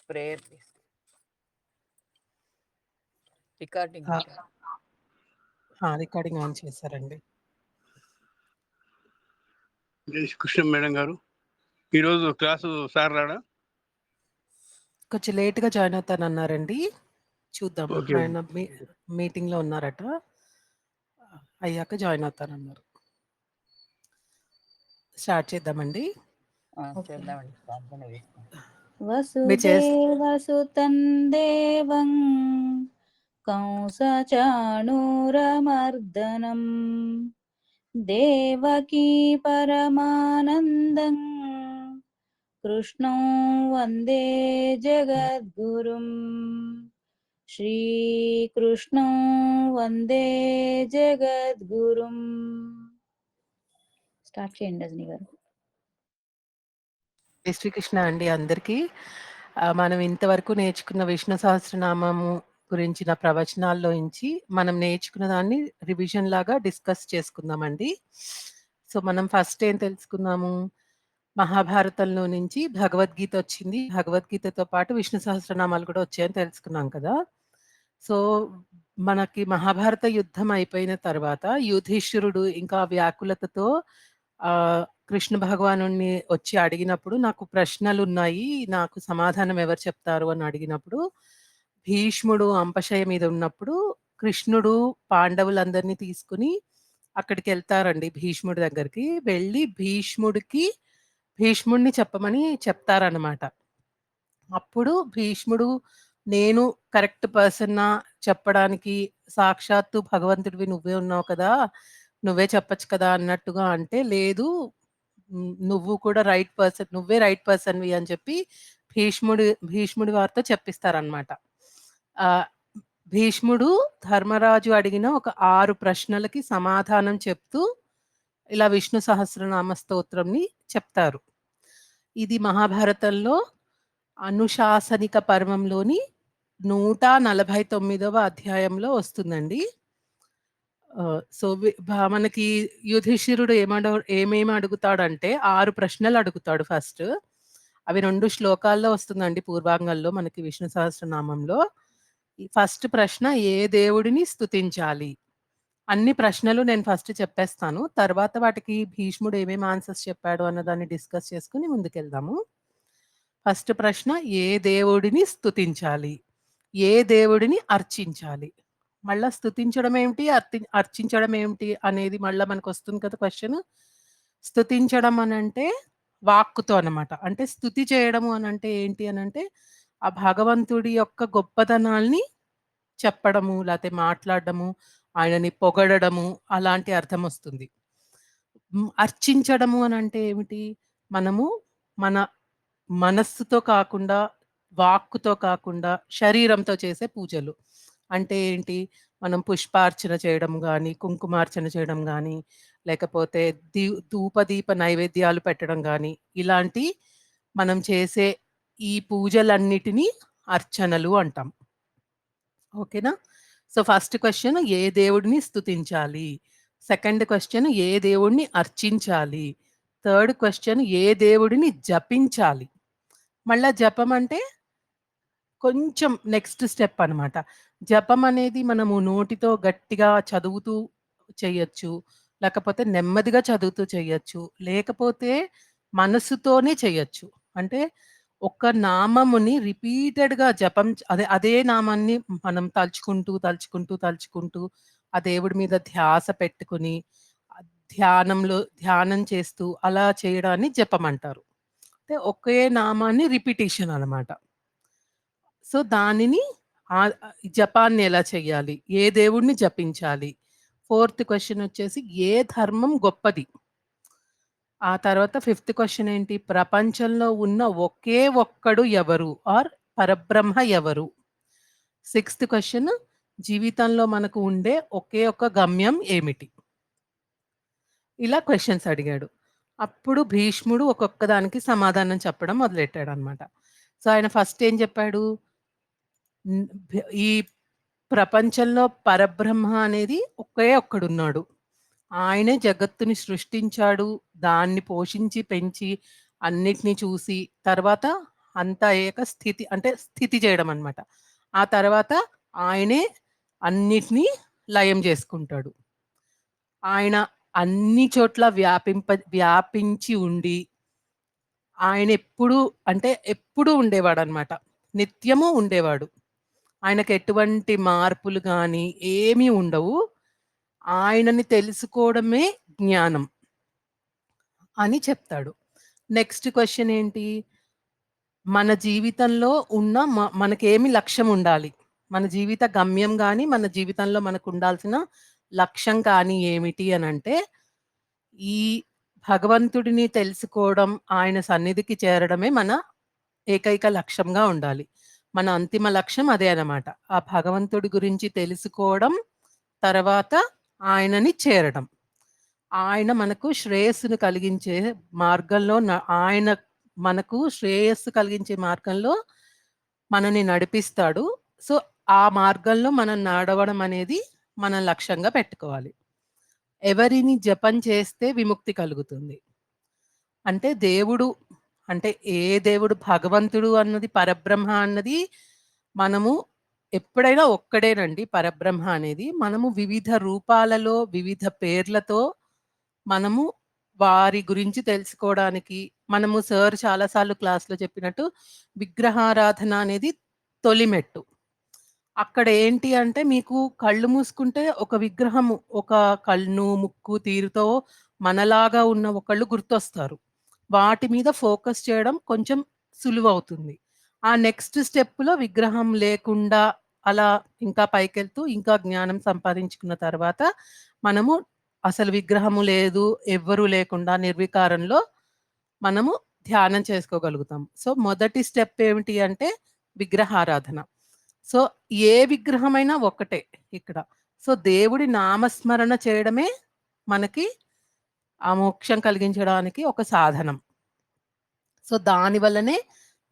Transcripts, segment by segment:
Prayer please. Recording recording on చేశారండి. Krishna madam గారు, ఈరోజు క్లాసు సార్ రాడా? కొంచెం లేట్గా జాయిన్ అవుతానన్నారండి. చూద్దాం. ఓకే. ఆయన మీటింగ్లో ఉన్నారట, అయ్యాక జాయిన్ అవుతానన్నారు. స్టార్ట్ చేద్దామండి. చేద్దామండి, ప్రార్థన చేస్తాం. వసుదేవసుతం దేవం కంసచాణూరమర్దనం దేవకీ పరమానందం కృష్ణం వందే జగద్గురుం శ్రీకృష్ణం వందే జగద్గురుం. స్టార్ట్ చేయండి రజనీ గారు. శ్రీకృష్ణ అండి అందరికీ. మనం ఇంతవరకు నేర్చుకున్న విష్ణు సహస్రనామము గురించిన ప్రవచనాల్లో నుంచి మనం నేర్చుకున్న దాన్ని రివిజన్ లాగా డిస్కస్ చేసుకుందామండి. సో మనం ఫస్ట్ ఏం తెలుసుకున్నాము? మహాభారతంలో నుంచి భగవద్గీత వచ్చింది, భగవద్గీతతో పాటు విష్ణు సహస్రనామాలు కూడా వచ్చాయని తెలుసుకున్నాం కదా. సో మనకి మహాభారత యుద్ధం అయిపోయిన తర్వాత యుధిష్ఠిరుడు ఇంకా వ్యాకులతతో కృష్ణ భగవానుణ్ణి వచ్చి అడిగినప్పుడు, నాకు ప్రశ్నలున్నాయి, నాకు సమాధానం ఎవరు చెప్తారు అని అడిగినప్పుడు, భీష్ముడు అంపశయ మీద ఉన్నప్పుడు కృష్ణుడు పాండవులందరినీ తీసుకుని అక్కడికి వెళ్తారండి, భీష్ముడి దగ్గరికి వెళ్ళి భీష్ముడిని చెప్పమని చెప్తారన్నమాట. అప్పుడు భీష్ముడు, నేను కరెక్ట్ పర్సన్నా చెప్పడానికి, సాక్షాత్తు భగవంతుడివి నువ్వే ఉన్నావు కదా, నువ్వే చెప్పచ్చు కదా అన్నట్టుగా అంటే, లేదు నువ్వు కూడా రైట్ పర్సన్, నువ్వే రైట్ పర్సన్వి అని చెప్పి భీష్ముడి వారితో చెప్పిస్తారనమాట. భీష్ముడు ధర్మరాజు అడిగిన ఒక 6 ప్రశ్నలకి సమాధానం చెప్తూ ఇలా విష్ణు సహస్రనామ స్తోత్రంని చెప్తారు. ఇది మహాభారతంలో అనుశాసనిక పర్వంలోని 149వ అధ్యాయంలో వస్తుందండి. సో మనకి యుధిష్ఠిరుడు ఏమేమి అడుగుతాడంటే 6 ప్రశ్నలు అడుగుతాడు ఫస్ట్. అవి 2 శ్లోకాల్లో వస్తుందండి పూర్వాంగంలో మనకి విష్ణు సహస్రనామంలో. ఫస్ట్ ప్రశ్న, ఏ దేవుడిని స్తుతించాలి? అన్ని ప్రశ్నలు నేను ఫస్ట్ చెప్పేస్తాను, తర్వాత వాటికి భీష్ముడు ఏమేమి ఆన్సర్స్ చెప్పాడు అన్నదాన్ని డిస్కస్ చేసుకుని ముందుకెళ్దాము. ఫస్ట్ ప్రశ్న, ఏ దేవుడిని స్తుతించాలి? ఏ దేవుడిని అర్చించాలి? మళ్ళా స్తుతించడం ఏమిటి, అర్చించడం ఏమిటి అనేది మళ్ళీ మనకు వస్తుంది కదా క్వశ్చన్. స్తుతించడం అనంటే వాక్కుతో అనమాట. అంటే స్తుతి చేయడము అనంటే ఏంటి అనంటే ఆ భగవంతుడి యొక్క గొప్పతనాల్ని చెప్పడము, లేకపోతే మాట్లాడడము, ఆయనని పొగడము, అలాంటి అర్థం వస్తుంది. అర్చించడము అనంటే ఏమిటి? మనము మన మనస్సుతో కాకుండా, వాక్కుతో కాకుండా శరీరంతో చేసే పూజలు. అంటే ఏంటి? మనం పుష్పార్చన చేయడం గానీ, కుంకుమార్చన చేయడం గానీ, లేకపోతే ధూపదీప నైవేద్యాలు పెట్టడం గానీ, ఇలాంటి మనం చేసే ఈ పూజలన్నిటినీ అర్చనలు అంటాం. ఓకేనా? సో ఫస్ట్ క్వశ్చన్, ఏ దేవుడిని స్తుతించాలి? సెకండ్ క్వశ్చన్, ఏ దేవుడిని అర్చించాలి? థర్డ్ క్వశ్చన్, ఏ దేవుడిని జపించాలి? మళ్ళా జపం అంటే కొంచెం నెక్స్ట్ స్టెప్ అనమాట. జపం అనేది మనము నోటితో గట్టిగా చదువుతూ చేయొచ్చు, లేకపోతే నెమ్మదిగా చదువుతూ చేయొచ్చు, లేకపోతే మనసుతోనే చేయొచ్చు. అంటే ఒక నామముని రిపీటెడ్‌గా జపం అదే నామాన్ని మనం తలుచుకుంటూ ఆ దేవుడి మీద ధ్యాస పెట్టుకుని ధ్యానం చేస్తూ అలా చేయడాన్ని జపం అంటారు. అంటే ఒకే నామాన్ని రిపిటీషన్ అనమాట. సో దానిని జపాన్ని ఎలా చేయాలి? ఏ దేవుడిని జపించాలి? ఫోర్త్ క్వశ్చన్ వచ్చేసి, ఏ ధర్మం గొప్పది? ఆ తర్వాత ఫిఫ్త్ క్వశ్చన్ ఏంటి? ప్రపంచంలో ఉన్న ఒకే ఒక్కడు ఎవరు? ఆర్ పరబ్రహ్మ ఎవరు? సిక్స్త్ క్వశ్చన్, జీవితంలో మనకు ఉండే ఒకే ఒక్క గమ్యం ఏమిటి? ఇలా క్వశ్చన్స్ అడిగాడు. అప్పుడు భీష్ముడు ఒక్కొక్క దానికి సమాధానం చెప్పడం మొదలెట్టాడనమాట. సో ఆయన ఫస్ట్ ఏం చెప్పాడు? ఈ ప్రపంచంలో పరబ్రహ్మ అనేది ఒకే ఒక్కడున్నాడు. ఆయనే జగత్తుని సృష్టించాడు, దాన్ని పోషించి, పెంచి, అన్నిటిని చూసి, తర్వాత అంతా అయ్యాక స్థితి అంటే స్థితి చేయడం అన్నమాట. ఆ తర్వాత ఆయనే అన్నిటినీ లయం చేసుకుంటాడు. ఆయన అన్ని చోట్ల వ్యాపించి ఉండి ఆయన ఎప్పుడూ ఉండేవాడనమాట. నిత్యము ఉండేవాడు. ఆయనకు ఎటువంటి మార్పులు గాని ఏమీ ఉండవు. ఆయనని తెలుసుకోవడమే జ్ఞానం అని చెప్తాడు. నెక్స్ట్ క్వెషన్ ఏంటి? మన జీవితంలో ఉన్న మనకేమి లక్ష్యం ఉండాలి? మన జీవిత గమ్యం గాని, మన జీవితంలో మనకు ఉండాల్సిన లక్ష్యం కానీ ఏమిటి అనంటే, ఈ భగవంతుడిని తెలుసుకోవడం, ఆయన సన్నిధికి చేరడమే మన ఏకైక లక్ష్యంగా ఉండాలి. మన అంతిమ లక్ష్యం అదే అన్నమాట. ఆ భగవంతుడి గురించి తెలుసుకోవడం, తర్వాత ఆయనని చేరడం. ఆయన మనకు శ్రేయస్సును కలిగించే మార్గంలో ఆయన మనకు శ్రేయస్సు కలిగించే మార్గంలో మనని నడిపిస్తాడు. సో, ఆ మార్గంలో మనం నడవడం అనేది మనం లక్ష్యంగా పెట్టుకోవాలి. ఎవరిని జపం చేస్తే విముక్తి కలుగుతుంది? అంటే దేవుడు అంటే ఏ దేవుడు భగవంతుడు అన్నది పరబ్రహ్మ అన్నది మనము ఎప్పుడైనా ఒక్కడేనండి పరబ్రహ్మ అనేది. మనము వివిధ రూపాలలో, వివిధ పేర్లతో మనము వారి గురించి తెలుసుకోవడానికి మనము సార్ చాలా సార్లు క్లాస్‌లో చెప్పినట్టు విగ్రహారాధన అనేది తొలి మెట్టు. అక్కడ ఏంటి అంటే మీకు కళ్ళు మూసుకుంటే ఒక విగ్రహము, ఒక కన్ను, ముక్కు, తీరుతో మనలాగా ఉన్న ఒకళ్ళు గుర్తొస్తారు. వాటి మీద ఫోకస్ చేయడం కొంచెం సులువవుతుంది. ఆ నెక్స్ట్ స్టెప్‌లో విగ్రహం లేకుండా అలా ఇంకా పైకెళ్తూ ఇంకా జ్ఞానం సంపాదించుకున్న తర్వాత మనము అసలు విగ్రహము లేదు, ఎవ్వరు లేకుండా నిర్వికారంలో మనము ధ్యానం చేసుకోగలుగుతాం. సో, మొదటి స్టెప్ ఏమిటి అంటే విగ్రహారాధన. సో, ఏ విగ్రహమైనా ఒక్కటే ఇక్కడ. సో, దేవుడి నామస్మరణ చేయడమే మనకి ఆ మోక్షం కలిగించడానికి ఒక సాధనం. సో, దాని వల్లనే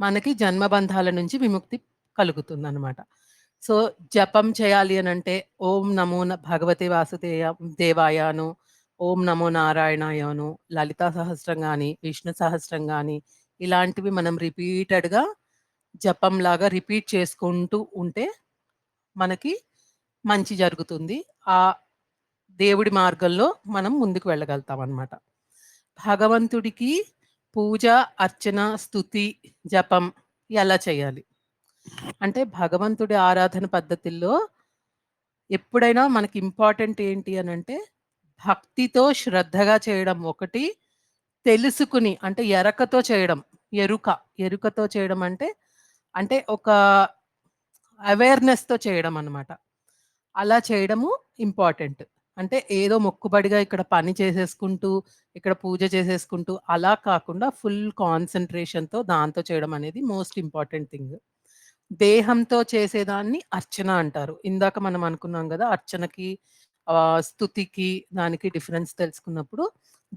మనకి జన్మబంధాల నుంచి విముక్తి కలుగుతుందనమాట. సో, జపం చేయాలి అనంటే ఓం నమో భగవతే దేవాయ అను, ఓం నమో నారాయణాయ అను, లలితా సహస్రం గాని, విష్ణు సహస్రం గాని ఇలాంటివి మనం రిపీటెడ్‌గా జపంలాగా రిపీట్ చేసుకుంటూ ఉంటే మనకి మంచి జరుగుతుంది. ఆ దేవుడి మార్గంలో మనం ముందుకు వెళ్ళగలుగుతామనమాట. భగవంతుడికి పూజ, అర్చన, స్తుతి, జపం ఎలా చేయాలి? అంటే భగవంతుడి ఆరాధన పద్ధతుల్లో ఎప్పుడైనా మనకి ఇంపార్టెంట్ ఏంటి అనంటే భక్తితో శ్రద్ధగా చేయడం ఒకటి, తెలుసుకుని అంటే ఎరకతో చేయడం. ఎరుకతో చేయడం అంటే ఒక అవేర్‌నెస్‌తో చేయడం అన్నమాట. అలా చేయడము ఇంపార్టెంట్. అంటే ఏదో మొక్కుబడిగా ఇక్కడ పని చేసేసుకుంటూ, ఇక్కడ పూజ చేసేసుకుంటూ అలా కాకుండా ఫుల్ కాన్సంట్రేషన్‌తో దాంతో చేయడం అనేది మోస్ట్ ఇంపార్టెంట్ థింగ్. దేహంతో చేసేదాన్ని అర్చన అంటారు. ఇందాక మనం అనుకున్నాం గదా! అర్చనకి స్తుతికి దానికి డిఫరెన్స్ తెలుసుకున్నప్పుడు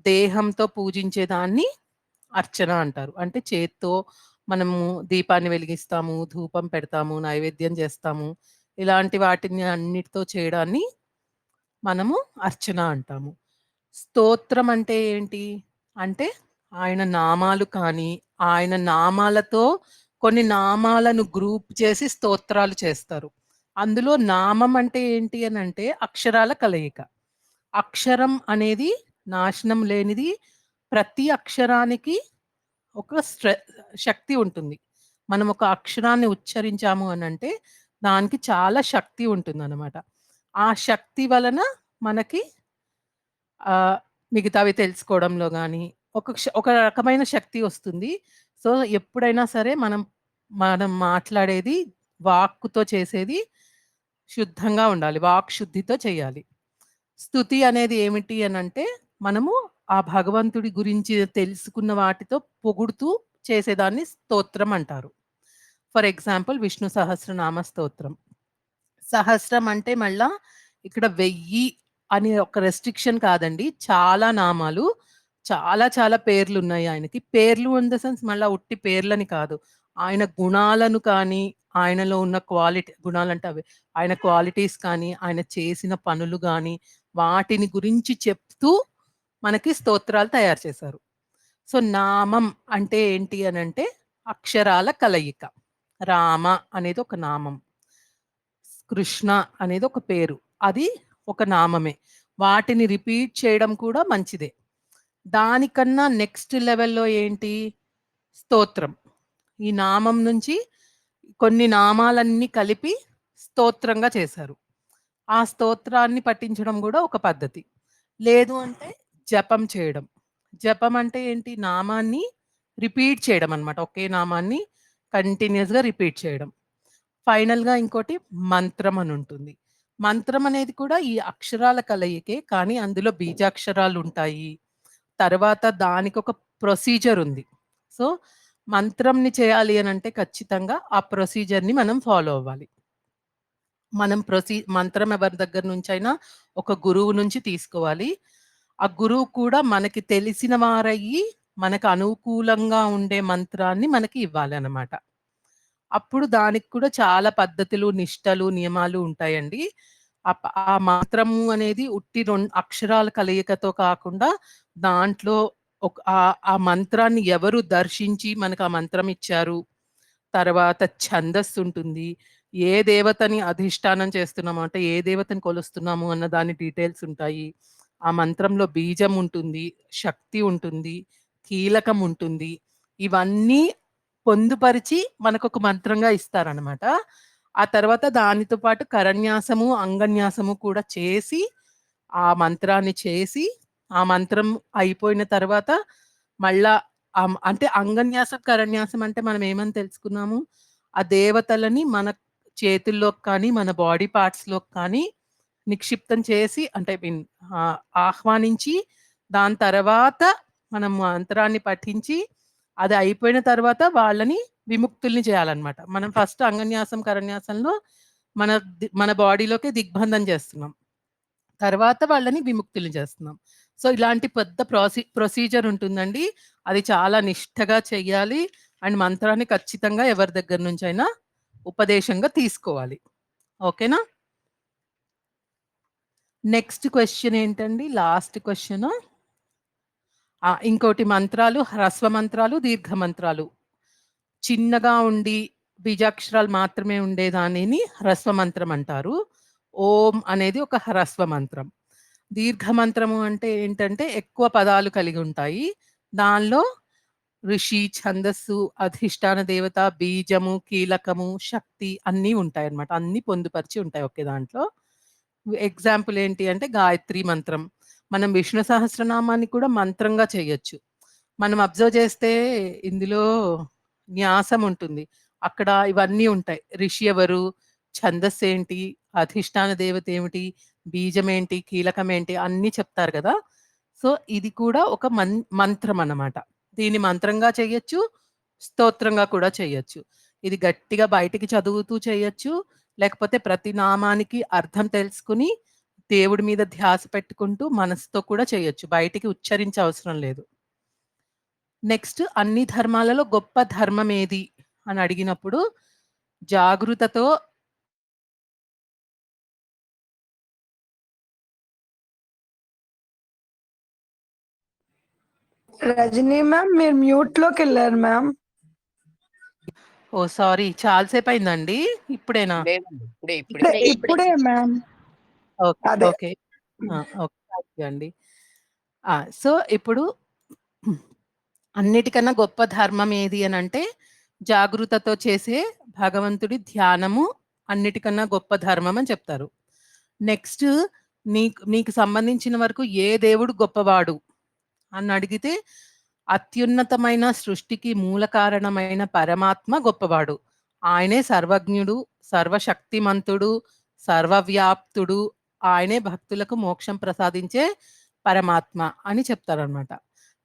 దేహంతో పూజించేదాన్ని అర్చన అంటారు. అంటే చేత్తో మనము దీపాన్ని వెలిగిస్తాము, ధూపం పెడతాము, నైవేద్యం చేస్తాము. ఇలాంటి వాటిని అన్నిటితో చేయడాన్ని మనము అర్చన అంటాము. స్తోత్రం అంటే ఏంటి? అంటే ఆయన నామాలు కానీ, ఆయన నామాలతో కొన్ని నామాలను గ్రూప్ చేసి స్తోత్రాలు చేస్తారు. అందులో నామం అంటే ఏంటి అనంటే అక్షరాల కలయిక. అక్షరం అనేది నాశనం లేనిది. ప్రతి అక్షరానికి ఒక శక్తి ఉంటుంది. మనం ఒక అక్షరాన్ని ఉచ్చరించాము అనంటే దానికి చాలా శక్తి ఉంటుందనమాట. ఆ శక్తి వలన మనకి మిగతావి తెలుసుకోవడంలో గానీ, ఒక రకమైన శక్తి వస్తుంది. సో, ఎప్పుడైనా సరే మనం మాట్లాడేది వాక్కుతో చేసేది శుద్ధంగా ఉండాలి. వాక్ శుద్ధితో చేయాలి. స్తుతి అనేది ఏమిటి అనంటే, మనము ఆ భగవంతుడి గురించి తెలుసుకున్న వాటితో పొగుడుతూ చేసేదాన్ని స్తోత్రం అంటారు. ఫర్ ఎగ్జాంపుల్ విష్ణు సహస్రనామ స్తోత్రం. సహస్రం అంటే మళ్ళా ఇక్కడ 1000 అనే ఒక రెస్ట్రిక్షన్ కాదండి. చాలా నామాలు, చాలా చాలా పేర్లున్నాయి ఆయనకి. పేర్లు ఇన్ ద సెన్స్ మళ్ళా ఉట్టి పేర్లని కాదు. ఆయన గుణాలను కానీ, ఆయనలో ఉన్న గుణాలంటే అవే. ఆయన క్వాలిటీస్ కానీ, ఆయన చేసిన పనులు గానీ, వాటిని గురించి చెప్తూ మనకి స్తోత్రాలు తయారు చేశారు. సో, నామం అంటే ఏంటి అనంటే, అక్షరాల కలయిక. రామ అనేది ఒక నామం. కృష్ణ అనేది ఒక పేరు. అది ఒక నామమే. వాటిని రిపీట్ చేయడం కూడా మంచిదే. దానికన్నా నెక్స్ట్ లెవెల్‌లో ఏంటి? స్తోత్రం. ఈ నామం నుంచి కొన్ని నామాలన్నీ కలిపి స్తోత్రంగా చేశారు. ఆ స్తోత్రాన్ని పఠించడం గూడా ఒక పద్ధతి. లేదు అంటే జపం చేయడం. జపం అంటే ఏంటి? నామాన్ని రిపీట్ చేయడం అన్నమాట. ఒకే నామాన్ని కంటిన్యూయస్‌గా రిపీట్ చేయడం. ఫైనల్‌గా ఇంకోటి మంత్రం అని ఉంటుంది. మంత్రం అనేది కూడా ఈ అక్షరాల కలయికే. కానీ అందులో బీజాక్షరాలుంటాయి. తర్వాత దానికొక ప్రొసీజర్ ఉంది. సో, మంత్రంని చేయాలి అనంటే ఖచ్చితంగా ఆ ప్రొసీజర్‌ని మనం ఫాలో అవ్వాలి. మనం మంత్రం ఎవరి దగ్గర నుంచైనా ఒక గురువు నుంచి తీసుకోవాలి. ఆ గురువు కూడా మనకి తెలిసిన వారయ్యి, మనకు అనుకూలంగా ఉండే మంత్రాన్ని మనకి ఇవ్వాలనమాట. అప్పుడు దానికి కూడా చాలా పద్ధతులు, నిష్టలు, నియమాలు ఉంటాయండి. ఆ మంత్రము అనేది ఉట్టి అక్షరాల కలయికతో కాకుండా దాంట్లో ఆ మంత్రాన్ని ఎవరు దర్శించి మనకు ఆ మంత్రం ఇచ్చారు. తర్వాత ఛందస్సు ఉంటుంది. ఏ దేవతని అధిష్ఠానం చేస్తున్నాము అంటే, ఏ దేవతని కొలుస్తున్నాము అన్న దాని డీటెయిల్స్ ఉంటాయి. ఆ మంత్రంలో బీజం ఉంటుంది, శక్తి ఉంటుంది, కీలకం ఉంటుంది. ఇవన్నీ పొందుపరిచి మనకొక మంత్రంగా ఇస్తారనమాట. ఆ తర్వాత దానితో పాటు కరన్యాసము, అంగన్యాసము కూడా చేసి, ఆ మంత్రాన్ని చేసి, ఆ మంత్రం అయిపోయిన తర్వాత మళ్ళా అంటే అంగన్యాసం, కరన్యాసం అంటే మనం ఏమని తెలుసుకున్నాము? ఆ దేవతలని మన చేతుల్లోకి కానీ, మన బాడీ పార్ట్స్‌లోకి కానీ నిక్షిప్తం చేసి అంటే ఆహ్వానించి, దాని తర్వాత మనం మంత్రాన్ని పఠించి, అది అయిపోయిన తర్వాత వాళ్ళని విముక్తుల్ని చేయాలన్నమాట. మనం ఫస్ట్ అంగన్యాసం, కరన్యాసంలో మన బాడీలోకి దిగ్బంధం చేస్తున్నాం. తర్వాత వాళ్ళని విముక్తుల్ని చేస్తున్నాం. సో, ఇలాంటి పెద్ద ప్రొసీజర్ ఉంటుందండి. అది చాలా నిష్టగా చెయ్యాలి. అండ్ మంత్రాన్ని ఖచ్చితంగా ఎవరి దగ్గర నుంచైనా ఉపదేశంగా తీసుకోవాలి. ఓకేనా? నెక్స్ట్ క్వెషన్ ఏంటండి? Last question. ఇంకోటి మంత్రాలు, హ్రస్వ మంత్రాలు, దీర్ఘ మంత్రాలు. చిన్నగా ఉండి బీజాక్షరాలు మాత్రమే ఉండే దానిని హ్రస్వ మంత్రం అంటారు. ఓం అనేది ఒక హ్రస్వ మంత్రం. దీర్ఘ మంత్రము అంటే ఏంటంటే ఎక్కువ పదాలు కలిగి ఉంటాయి. దానిలో ఋషి, ఛందస్సు, అధిష్టాన దేవత, బీజము, కీలకము, శక్తి అన్నీ ఉంటాయన్నమాట. అన్నీ పొందుపరిచి ఉంటాయి ఒకే దాంట్లో. ఎగ్జాంపుల్ ఏంటి అంటే గాయత్రి మంత్రం. మనం విష్ణు సహస్రనామాన్ని కూడా మంత్రంగా చేయొచ్చు. మనం అబ్జర్వ్ చేస్తే ఇందులో న్యాసం ఉంటుంది. అక్కడ ఇవన్నీ ఉంటాయి. ఋషి ఎవరు? ఛందస్సేంటి? అధిష్టాన దేవత ఏమిటి? బీజమేంటి? కీలకమేంటి? అన్నీ చెప్తారు గదా! సో, ఇది కూడా ఒక మంత్రం అన్నమాట. దీన్ని మంత్రంగా చేయొచ్చు, స్తోత్రంగా కూడా చేయొచ్చు. ఇది గట్టిగా బయటికి చదువుతూ చేయొచ్చు. లేకపోతే ప్రతి నామానికి అర్థం తెలుసుకొని, దేవుడి మీద ధ్యాస పెట్టుకుంటూ మనసుతో కూడా చేయొచ్చు. బయటికి ఉచ్చరించే అవసరం లేదు. నెక్స్ట్ అన్ని ధర్మాలలో గొప్ప ధర్మం ఏది అని అడిగినప్పుడు జాగృతతో రజనీ మ్యామ్ మీరు మ్యూట్ లోకి వెళ్ళారు మ్యామ్. ఓహ్! సారీ చాలా సేపయిందండి. ఇప్పుడేనా? లేదండి. ఇప్పుడే. ఇప్పుడే మ్యామ్. ఓకే. అదే. ఓకే. ఓకే. థాంక్ యూ అండి. సో, ఇప్పుడు అన్నిటికన్నా గొప్ప ధర్మం ఏది అనంటే, జాగృతతో చేసే భగవంతుడి ధ్యానము అన్నిటికన్నా గొప్ప ధర్మం అని చెప్తారు. నెక్స్ట్ నీకు సంబంధించిన వరకు ఏ దేవుడు గొప్పవాడు అని అడిగితే, అత్యున్నతమైన సృష్టికి మూల కారణమైన పరమాత్మ గొప్పవాడు. ఆయనే సర్వజ్ఞుడు, సర్వశక్తిమంతుడు, సర్వవ్యాప్తుడు. ఆయనే భక్తులకు మోక్షం ప్రసాదించే పరమాత్మ అని చెప్తారనమాట.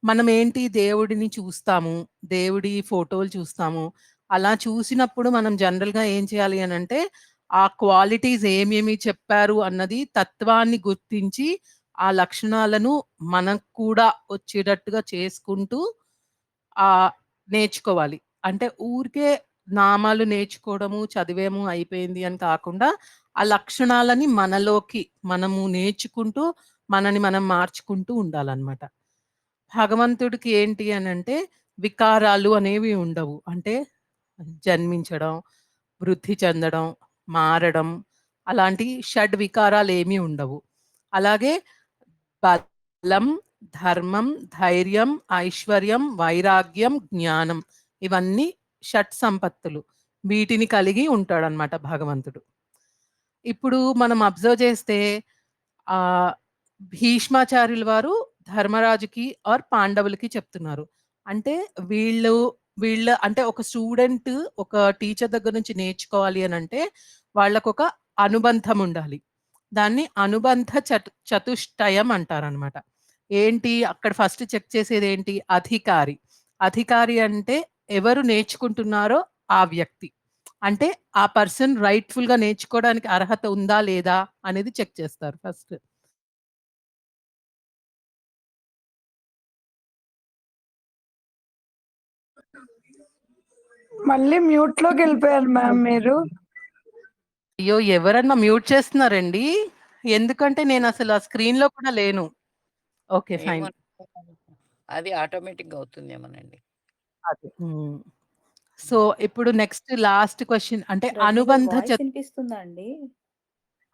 మనం ఏంటి దేవుడిని చూస్తాము, దేవుడి ఫోటోలు చూస్తాము. అలా చూసినప్పుడు మనం జనరల్‌గా ఏం చేయాలి అనంటే, ఆ క్వాలిటీస్ ఏమేమి చెప్పారు అన్నది తత్వాన్ని గుర్తించి, ఆ లక్షణాలను మనకు కూడా వచ్చేటట్టుగా చేసుకుంటూ నేర్చుకోవాలి. అంటే ఊరికే నామాలు నేర్చుకోవడము, చదివాము అయిపోయింది అని కాకుండా, ఆ లక్షణాలని మనలోకి మనము నేర్చుకుంటూ, మనని మనం మార్చుకుంటూ ఉండాలనమాట. భగవంతుడికి ఏంటి అనంటే, వికారాలు అనేవి ఉండవు. అంటే జన్మించడం, వృద్ధి చెందడం, మారడం అలాంటి షడ్ వికారాలేమీ ఉండవు. అలాగే బలం, ధర్మం, ధైర్యం, ఐశ్వర్యం, వైరాగ్యం, జ్ఞానం ఇవన్నీ షట్ సంపత్తులు. వీటిని కలిగి ఉంటాడనమాట భగవంతుడు. ఇప్పుడు మనం అబ్జర్వ్ చేస్తే భీష్మాచార్యుల వారు ధర్మరాజుకి ఆర్ పాండవులకి చెప్తున్నారు. అంటే వీళ్ళ అంటే ఒక స్టూడెంట్ ఒక టీచర్ దగ్గర నుంచి నేర్చుకోవాలి అనంటే వాళ్ళకొక అనుబంధం ఉండాలి. దాన్ని అనుబంధ చతుష్టయం అంటారనమాట. ఏంటి అక్కడ ఫస్ట్ చెక్ చేసేదేంటి? అధికారి. అధికారి అంటే ఎవరు నేర్చుకుంటున్నారో ఆ వ్యక్తి. అంటే ఆ పర్సన్ రైట్‌ఫుల్‌గా నేర్చుకోవడానికి అర్హత ఉందా? లేదా? అనేది చెక్ చేస్తారు ఫస్ట్. మళ్ళీ మ్యూట్‌లోకెళ్ళిపోయారు మ్యామ్ మీరు. అయ్యో! ఎవరన్నా మ్యూట్ చేస్తున్నారండి? ఎందుకంటే నేనసలు ఆ స్క్రీన్‌లో కూడా లేను. ఓకే. ఫైన్. ఏమో అది ఆటోమేటిక్‌గా అవుతుందేమోనండి. అదే. సో, ఇప్పుడు నెక్స్ట్ లాస్ట్ క్వెషన్ అంటే రజని గారు అనుబంధ వాయిస్ వినిపిస్తుందా అండి?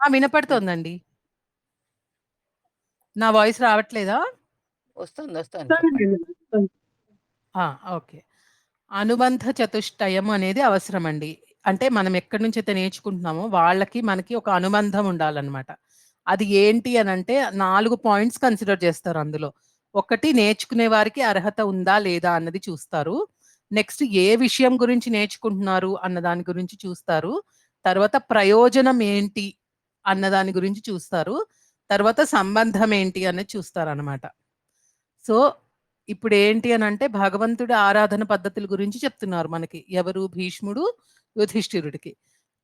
వినపడుతోందండి. నా వాయిస్ రావట్లేదా? వస్తుంది. చెప్పండి. ఓకే. అనుబంధ చతుష్టయం అనేది అవసరమండి. అంటే మనం ఎక్కడి నుంచైతే నేర్చుకుంటున్నామో వాళ్ళకి, మనకి ఒక అనుబంధం ఉండాలనమాట. అది ఏంటి అనంటే 4 పాయింట్స్ కన్సిడర్ చేస్తారు అందులో. ఒకటి నేర్చుకునే వారికి అర్హత ఉందా? లేదా? అన్నది చూస్తారు. నెక్స్ట్ ఏ విషయం గురించి నేర్చుకుంటున్నారు అన్న దాని గురించి చూస్తారు. తర్వాత ప్రయోజనం ఏంటి అన్న దాని గురించి చూస్తారు. తర్వాత సంబంధం ఏంటి అనేది చూస్తారనమాట. సో, ఇప్పుడేంటి అనంటే భగవంతుడి ఆరాధన పద్ధతుల గురించి చెప్తున్నారు మనకి. ఎవరు? భీష్ముడు యుధిష్ఠిరుడికి.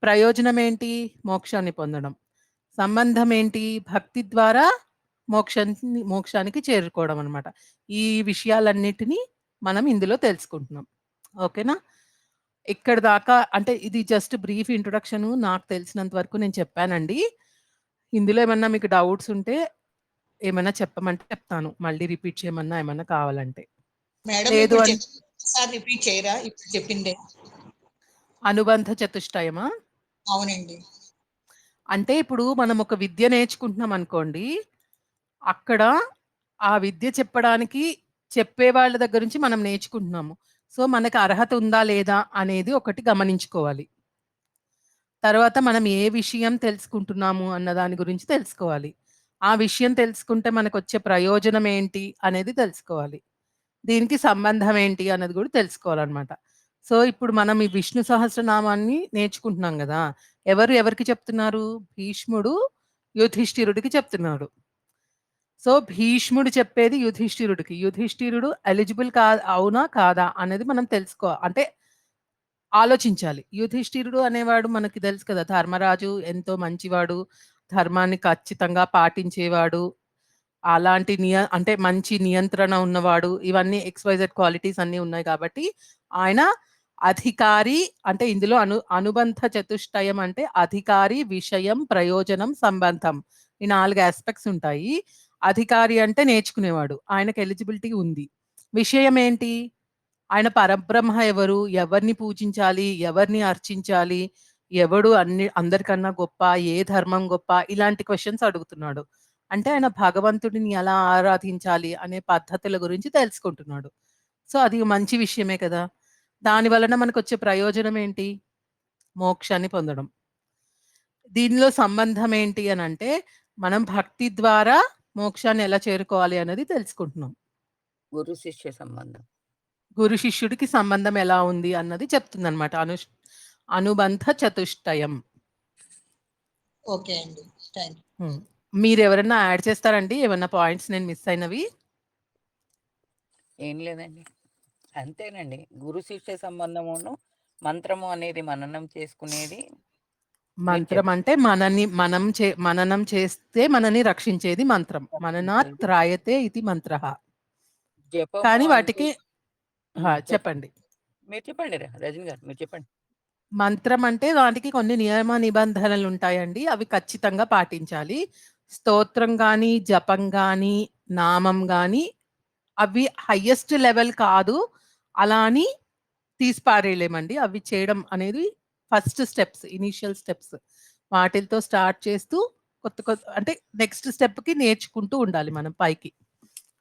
ప్రయోజనం ఏంటి? మోక్షాన్ని పొందడం. సంబంధం ఏంటి? భక్తి ద్వారా మోక్షానికి చేరుకోవడం అనమాట. ఈ విషయాలన్నిటిని మనం ఇందులో తెలుసుకుంటున్నాం. ఓకేనా? ఇక్కడి దాకా అంటే ఇది జస్ట్ బ్రీఫ్ ఇంట్రొడక్షను నాకు తెలిసినంత వరకు నేను చెప్పానండి. ఇందులో ఏమన్నా మీకు డౌట్స్ ఉంటే ఏమన్నా చెప్పమంటే చెప్తాను. మళ్ళీ రిపీట్ చేయమన్నా ఏమన్నా కావాలంటే. మేడం లేదు ఇప్పుడు అని ఒకసారి రిపీట్ చేయరా ఇప్పుడు చెప్పిందే? అనుబంధ చతుష్టయమా? అవునండి. అంటే ఇప్పుడు మనం ఒక విద్య నేర్చుకుంటున్నాం అనుకోండి. అక్కడ ఆ విద్య చెప్పడానికి చెప్పే వాళ్ళ దగ్గర నుంచి మనం నేర్చుకుంటున్నాము. సో, మనకు అర్హత ఉందా? లేదా? అనేది ఒకటి గమనించుకోవాలి. తర్వాత మనం ఏ విషయం తెలుసుకుంటున్నాము అన్న దాని గురించి తెలుసుకోవాలి. ఆ విషయం తెలుసుకుంటే మనకొచ్చే ప్రయోజనం ఏంటి అనేది తెలుసుకోవాలి. దీనికి సంబంధం ఏంటి అన్నది కూడా తెలుసుకోవాలనమాట. సో, ఇప్పుడు మనం ఈ విష్ణు సహస్రనామాన్ని నేర్చుకుంటున్నాం గదా! ఎవరికి చెప్తున్నారు? భీష్ముడు యుధిష్ఠిరుడికి చెప్తున్నాడు. సో, భీష్ముడు చెప్పేది యుధిష్ఠిరుడికి. యుధిష్ఠిరుడు ఎలిజిబుల్ అవునా? కాదా? అనేది మనం అంటే ఆలోచించాలి. యుధిష్ఠిరుడు అనేవాడు మనకి తెలుసు కదా! ధర్మరాజు ఎంతో మంచివాడు. ధర్మాన్ని ఖచ్చితంగా పాటించేవాడు. అలాంటి అంటే మంచి నియంత్రణ ఉన్నవాడు. ఇవన్నీ ఎక్స్‌వైజెడ్ క్వాలిటీస్ అన్నీ ఉన్నాయి కాబట్టి, ఆయన అధికారి అంటే ఇందులో అనుబంధ చతుష్టయం అంటే అధికారి, విషయం, ప్రయోజనం, సంబంధం. ఈ 4 యాస్పెక్ట్స్ ఉంటాయి. అధికారి అంటే నేర్చుకునేవాడు. ఆయనకి ఎలిజిబిలిటీ ఉంది. విషయం ఏంటి? ఆయన పరబ్రహ్మ ఎవరు? ఎవరిని పూజించాలి? ఎవరిని అర్చించాలి? ఎవడు అందరికన్నా గొప్ప? ఏ ధర్మం గొప్ప? ఇలాంటి క్వెషన్స్ అడుగుతున్నాడు. అంటే ఆయన భగవంతుడిని ఎలా ఆరాధించాలి అనే పద్ధతుల గురించి తెలుసుకుంటున్నాడు. సో, అది మంచి విషయమే కదా! దాని వలన మనకొచ్చే ప్రయోజనం ఏంటి? మోక్షాన్ని పొందడం. దీనిలో సంబంధం ఏంటి అనంటే, మనం భక్తి ద్వారా మోక్షాన్ని ఎలా చేరుకోవాలి అనేది తెలుసుకుంటున్నాం. గురు శిష్య సంబంధం. గురు శిష్యుడికి సంబంధం ఎలా ఉంది అన్నది చెప్తుందనమాట. అనుబంధ చతుష్టయం. ఓకే అండి. Thank you. మీరెవరన్నా యాడ్ చేస్తారండి? ఏమన్నా పాయింట్స్ నేను మిస్ అయినవి? ఏం లేదండి. అంతేనండి. గురు శిష్య సంబంధమును, మంత్రము అనేది మననం చేసుకునేది. మంత్రం అంటే మననం చేస్తే మనని రక్షించేది మంత్రం. మననాత్ త్రాయతే ఇతి మంత్రః. జపము కానీ అంటూ వాటికి చెప్పండి. చెప్పండి. మీరు చెప్పండి రజని గారు. మీరు చెప్పండి. మంత్రం అంటే వాటికి కొన్ని నియమ నిబంధనలు ఉంటాయండి. అవి ఖచ్చితంగా పాటించాలి. స్తోత్రం గాని, జపం గాని, నామం గాని అవి హైయెస్ట్ లెవెల్ కాదు. అలా అని తీసి పారేయలేమండి. అవి చేయడం అనేది ఫస్ట్ స్టెప్స్, ఇనీషియల్ స్టెప్స్. వాటిలతో స్టార్ట్ చేస్తూ కొత్త అంటే నెక్స్ట్ స్టెప్‌కి నేర్చుకుంటూ ఉండాలి మనం పైకి.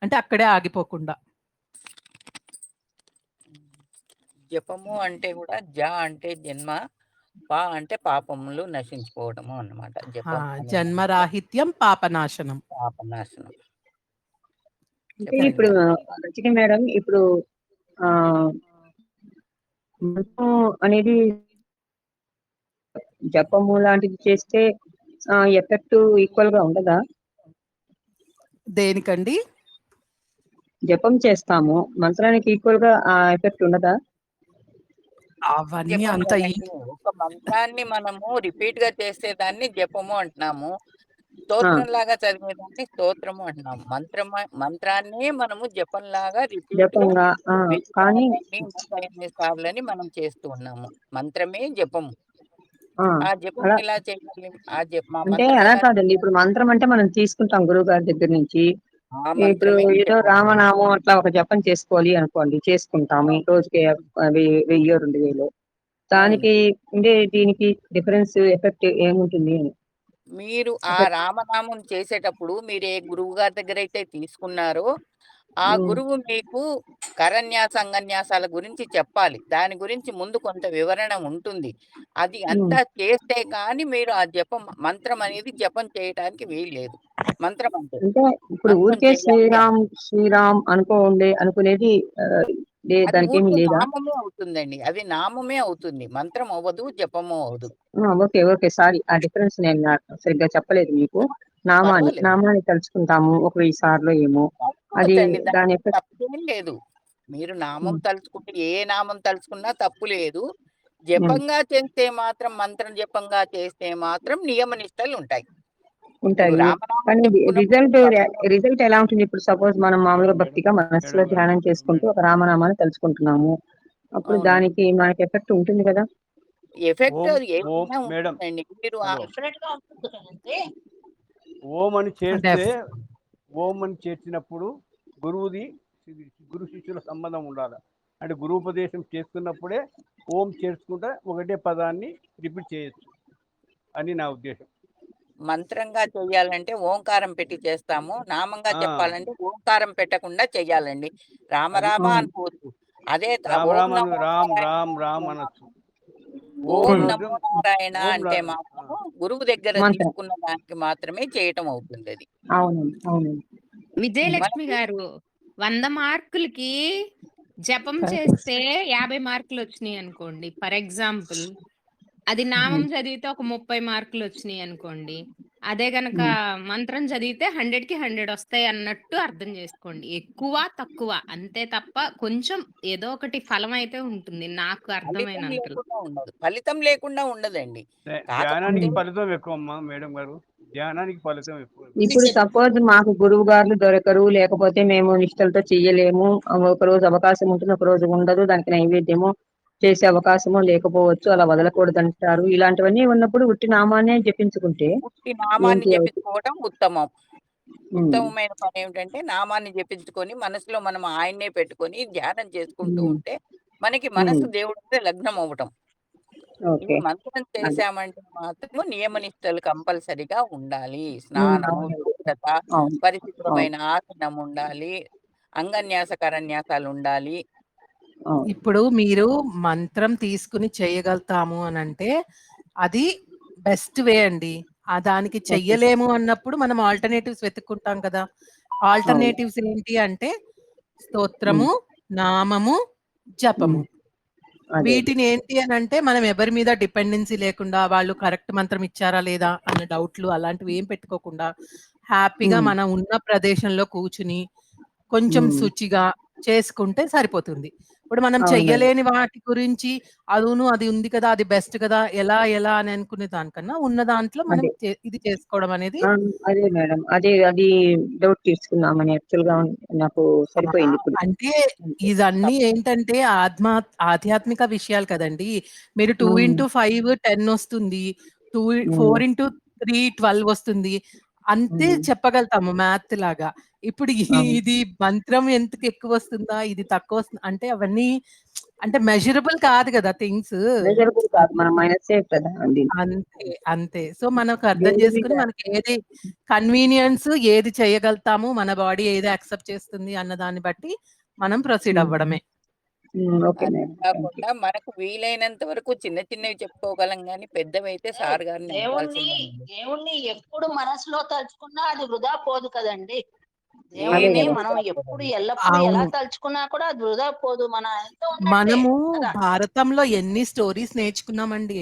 అంటే అక్కడే ఆగిపోకుండా. జపము అంటే కూడా జ అంటే జన్మ, పా అంటే పాపములు నశించిపోవడము అన్నమాట. ఆ! జపం అనే దాంట్లో జన్మరాహిత్యం పాపనాశనం. పాపనాశనం. అంటే చెప్పండి ఇప్పుడు మేడం. రజని మేడం ఇప్పుడు ఆ మంత్రం అనేది జపము లాంటిది చేస్తే ఎఫెక్ట్ ఈక్వల్ గా ఉండదా? దేనికండి? జపం చేస్తాము, మంత్రానికి ఈక్వల్ గా ఆ ఎఫెక్ట్ ఉండదా? అవన్నీ జపం అంత కదండి. ఒక మంత్రాన్ని మనము రిపీట్‌గా చేసే దాన్ని జపము అంటున్నాము. స్తోత్రంలాగా చదివేదాన్ని స్తోత్రము అంటున్నాము. మంత్రాన్నే మనము జపంలాగా రిపీట్‌గా జపంగా 1000 కానీ సార్లని, 108 సార్లని మనం చేస్తూ ఉన్నాము. మంత్రమే జపము. ఆ, ఆ జపం అలా ఎలా చేయాలి? మా అంటే మంత్రం అలా ఎలా కాదండి. చేయాలి? ఇప్పుడు మంత్రం అంటే మనం తీసుకుంటాం గురువు గారి దగ్గర నుంచి. ఆ ఇప్పుడు మంత్రమే ఏదో జపం. రామనామం అట్లా ఒక జపం చేసుకోవాలి అనుకోండి, చేసుకుంటాము రోజుకి 1000 2000. అవును. దానికి అంటే దీనికి డిఫరెన్స్ ఎఫెక్ట్ ఏముంటుంది అని. మీరు ఆ ఎఫెక్ట్ రామనామం చేసేటప్పుడు మీరు ఏ గురువుగారి దగ్గరైతే తీసుకున్నారో, ఆ గురువు మీకు కరన్యాస, అంగన్యాసాల గురించి చెప్పాలి. దాని గురించి ముందు కొంత వివరణ ఉంటుంది. అది అంతా చేస్తే కానీ మీరు ఆ మంత్రం అనేది జపం చేయటానికి వీల్లేదు. మంత్రం అంటే. అంటే ఇప్పుడు మంత్రం ఊరికే చెయ్యాలి శ్రీరామ్ అంటే. శ్రీరామ్ అనుకునేది అది దానికి ఏమీ ఊరికే లేదా? నామమే అవుతుందండి. అది నామమే అవుతుంది. మంత్రం అవ్వదు, జపము అవ్వదు. ఓకే ఓకే, సారీ, ఆ డిఫరెన్స్ నేను సరిగ్గా చెప్పలేదు మీకు. పర్వాలేదు. నామాన్ని తలుచుకుంటాము ఒక 1000 సార్లు ఏమో, అది తలుచుకోవచ్చండి. దాని దాంట్లో ఎఫెక్ట్. తప్పేం లేదు. మీరు నామం తలుచుకుంటే ఏ నామం తలుచుకున్నా తప్పు లేదు. జపంగా చేస్తే మాత్రం మంత్రం జపంగా చేస్తే మాత్రం నియమ నిష్టలుంటాయి. ఇప్పుడు ఉంటాయి రామనామం కానీ చెప్పుకున్నప్పుడు తప్పేం రిజల్ట్ ఎలా ఉంటుంది? ఇప్పుడు సపోజ్ మనం మామూలుగా మేడం భక్తిగా మనసులో మేడం గారు ధ్యానం చేసుకుంటూ ఒక రామనామాన్ని తలుచుకుంటున్నాము, అప్పుడు అవును. దానికి మనకి ఎఫెక్ట్ ఉంటుంది కదా? ఎఫెక్ట్ ఓం అది ఓం ఏమైనా మేడం ఉంటుందండి. మీరు హలో డిఫరెంట్ గా ఉంటుంది కదండి. ఓం అని చేస్తే డెఫ్ ఓం అని చేర్చినప్పుడు గురువుది గురు శిష్యుల సంబంధం ఉండాలి. అంటే గురువుపదేశం చేస్తున్నప్పుడే ఓం చేర్చుకుంటే ఒకటే పదాన్ని రిపీట్ చేయొచ్చు అని నా ఉద్దేశం. మంత్రంగా చెయ్యాలంటే ఓంకారం పెట్టి చేస్తాము. నామంగా ఆ, చెప్పాలంటే ఓంకారం పెట్టకుండా చెయ్యాలండి. రామ అది రామ అవును. అనుకోవచ్చు. అదే రామ్ ఓం రామ్ అని నమో రామ్ నారాయణ రామ్ రామ్ అంటే అనొచ్చు. మాత్రం ఓం ఓం అనొద్దు. నమో నారాయణ ఓం అంటే మాత్రము గురువు దగ్గర మంత్రం. తీసుకున్న దానికి మాత్రమే చేయటం అవుతుందది. అవునండి అవునండి. విజయలక్ష్మి మనకి గారు 100 మార్కులకి జపం కరెక్ట్. చేస్తే 50 మార్కులు వచ్చినాయి అనుకోండి. For example. అది నామం చదివితే ఒక 30 మార్కులు వచ్చినాయి అనుకోండి. అదే గనక మంత్రం చదివితే 100కి 100 వస్తాయి అన్నట్టు అర్థం చేసుకోండి. ఎక్కువ, తక్కువ అంతే తప్ప కొంచెం ఏదో ఒకటి ఫలం అయితే ఉంటుంది నాకు ఫలితం అర్థమైనంతలో. లేకుండా ఉండదు. ఫలితం లేకుండా ఉండదండి. కాకపోతే ధ్యానానికి ఫలితం ఎక్కువ అమ్మా మేడం గారు, ధ్యానానికి ఫలితం ఎక్కువ. ఇప్పుడు సపోజ్ మాకు గురువు గారు దొరకరు, లేకపోతే మేము నిష్టలతో చెయ్యలేము, ఒక రోజు అవకాశం ఉంటుంది, ఒక రోజు ఉండదు, దానికి నైవేద్యము చేసే అవకాశము లేకపోవచ్చు, అలా వదలకూడదు అంటారు. ఇలాంటివన్నీ ఉన్నప్పుడు ఉట్టి నామాన్నే జపించుకుంటే ఉట్టి నామాన్ని ఏంటి అవుతుంది? జపించుకోవడం ఉత్తమం. ఉత్తమమైన పని ఏమిటంటే నామాన్ని జపించుకొని మనసులో మనం ఆయన్నే పెట్టుకొని ధ్యానం చేసుకుంటూ ఉంటే మనకి మనసు దేవుడి మీద లగ్నం అవ్వటం. ఇవి ఓకే. మంత్రం అది. చేశామంటే మాత్రము నియమ నిష్టలు కంపల్సరిగా ఉండాలి. స్నానము, అవునండి. శుభ్రత, అవును. అవును. పరిశుభ్రమైన ఆసనం ఉండాలి. అంగన్యాస కరన్యాసాలు ఉండాలి. అవును. ఇప్పుడు మీరు మంత్రం తీసుకొని చేయగలుగుతాము అనంటే, అది బెస్ట్ వే అండి. దానికి ఓకే. చెయ్యలేము అన్నప్పుడు మనం ఆల్టర్‌నేటివ్స్ వెతుక్కుంటాం కదా! అవును. ఆల్టర్‌నేటివ్స్ ఏంటి అంటే, హ్మ్. స్తోత్రము, నామము, హ్మ్. జపము. అదే. అదే. వీటిని ఏంటి అనంటే, మనం ఎవరి మీద డిపెండెన్సీ లేకుండా, వాళ్ళు కరెక్ట్ మంత్రం ఇచ్చారా లేదా అన్న డౌట్‌లు అలాంటివి ఏం పెట్టుకోకుండా, హ్యాపీగా హ్మ్. మనం ఉన్న ప్రదేశంలో కూర్చుని, కొంచెం హ్మ్. శుచిగా చేసుకుంటే సరిపోతుంది. ఇప్పుడు మనం అవునండి. చెయ్యలేని వాటి గురించి అవును అది ఉంది కదా! అది బెస్ట్ కదా! ఎలా అని అనుకునే దానికన్నా ఉన్న దాంట్లో మనం అదే. ఇది చేసుకోవడం అనేది అదే మేడం. అది డౌట్ తీసుకుందామని యాక్చువల్‌గా నాకు సరిపోయింది ఇప్పుడు. అంటే అంతే. ఇదన్నీ తప్ ఏంటంటే ఆధ్యాత్మిక విషయాలు కదండీ! మీరు హ్మ్. 2 x 5 10 వస్తుంది. హ్మ్. 4 x 3 12 వస్తుంది. అంతే చెప్పగలుగుతాము మ్యాథ్ లాగా. ఇప్పుడు అవును. ఇది మంత్రం ఎందుకు ఎక్కువొస్తుందా? ఇది తక్కువొస్తుందా? అంటే అవన్నీ అంటే మెజరబుల్ కాదు గదా థింగ్స్. మెజరబుల్ కాదు. మన మైనసే కదా అండి. అంతే. అంతే. సో, మనకు అర్థం దేవుడి మీద చేసుకొని మనకి ఏది కన్వీనియన్స్ ఏది చేయగలుగుతాము, మన బాడీ ఏది యాక్సెప్ట్ చేస్తుంది అన్న దాన్ని బట్టి మనం ప్రొసీడ్ అవ్వడమే. ఓకే అది మేడం. Thank you. కాకుండా మనకు వీలైనంత వరకు చిన్న చిన్నవి చెప్పుకోగలం గానీ, పెద్దవైతే సార్ గారిని దేవుణ్ణి అడగాల్సిందేనండి. దేవుణ్ణి ఎప్పుడు మనసులో తలుచుకున్నా అది వృధా పోదు కదండి. అదే దేవుణ్ణి కదా! మనం ఎప్పుడు ఎల్లప్పుడు ఎలా అవును. తలుచుకున్నా కూడా అది వృధా పోదు. మన ఎంతో ఉన్నట్టే మనము కదా. భారతంలో ఎన్ని స్టోరీస్ నేర్చుకున్నామండి.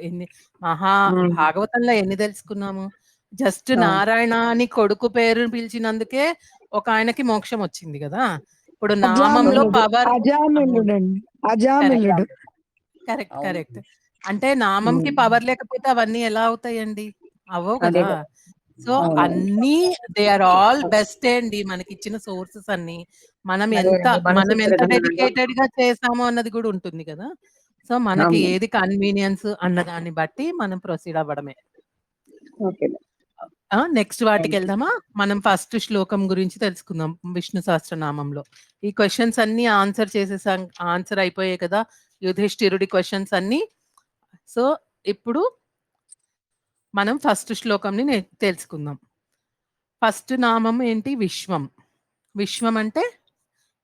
ఎన్ని మహా హ్మ్. భాగవతంలో ఎన్ని తెలుసుకున్నాము. జస్ట్ అవును. నారాయణ అని కొడుకు పేరుని పిలిచినందుకే ఒక ఆయనకి మోక్షం వచ్చింది గదా! ఇప్పుడు నామంలో అజామిళుడు పవర్ అవును. అజామిళుడండి కరెక్ట్. అజామిళుడు. కరెక్ట్. అవును. కరెక్ట్. అంటే నామంకి పవర్ లేకపోతే అవన్నీ ఎలా అవుతాయండి? అవ్వవు అదే గదా! కదా! సో, అవునవును. అన్నీ దే ఆర్ ఆల్ బెస్టే అండి. మనకిచ్చిన సోర్సెస్ అన్నీ. మనం ఎంత మనసు ప్రధానంగా డెడికేటెడ్‌గా చేసాము అన్నది గూడా ఉంటుంది గదా! సో, మనకి అవును. ఏది కన్వీనియన్స్ అన్న దాన్ని బట్టి మనం ప్రొసీడ్ అవ్వడమే. ఓకే. Next thank you. వాటికెళ్దామా? మనం ఫస్ట్ శ్లోకం గురించి తెలుసుకుందాం విష్ణు సహస్రనామంలో. ఈ క్వెషన్స్ అన్నీ ఆన్సర్ అయిపోయాయి కదా! యుధిష్ఠిరుడి క్వెషన్స్ అన్నీ. సో, ఇప్పుడు మనం ఫస్ట్ శ్లోకంని తెలుసుకుందాం. ఫస్ట్ నామం ఏంటి? విశ్వం. విశ్వం అంటే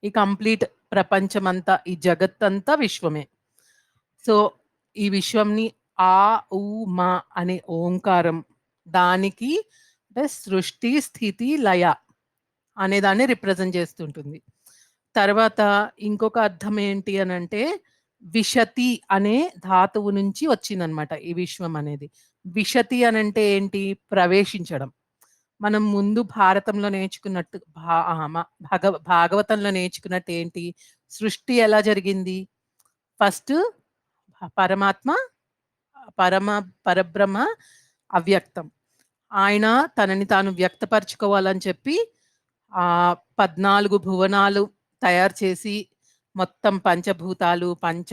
ఈ కంప్లీట్ ప్రపంచమంతా, ఈ జగత్తంతా విశ్వమే. సో, ఈ విశ్వంని ఆ, ఉ, మా అనే ఓంకారం దానికి అంటే సృష్టి, స్థితి, లయ అనే దాన్ని రిప్రజెంట్ చేస్తుంటుంది. తర్వాత ఇంకొక అర్థం ఏంటి అనంటే, విశతి అనే ధాతువు నుంచి వచ్చిందనమాట ఈ విశ్వం అనేది. విశతి అనంటే ఏంటి? ప్రవేశించడం. మనం ముందు భారతంలో నేర్చుకున్నట్టు భాగవతంలో నేర్చుకున్నట్టు ఏంటి? సృష్టి ఎలా జరిగింది? ఫస్ట్ పరమాత్మ, పరమ పరబ్రహ్మ, అవ్యక్తం. ఆయన తనని తాను వ్యక్తపరుచుకోవాలని చెప్పి 14 భువనాలు తయారు చేసి, మొత్తం పంచభూతాలు, పంచ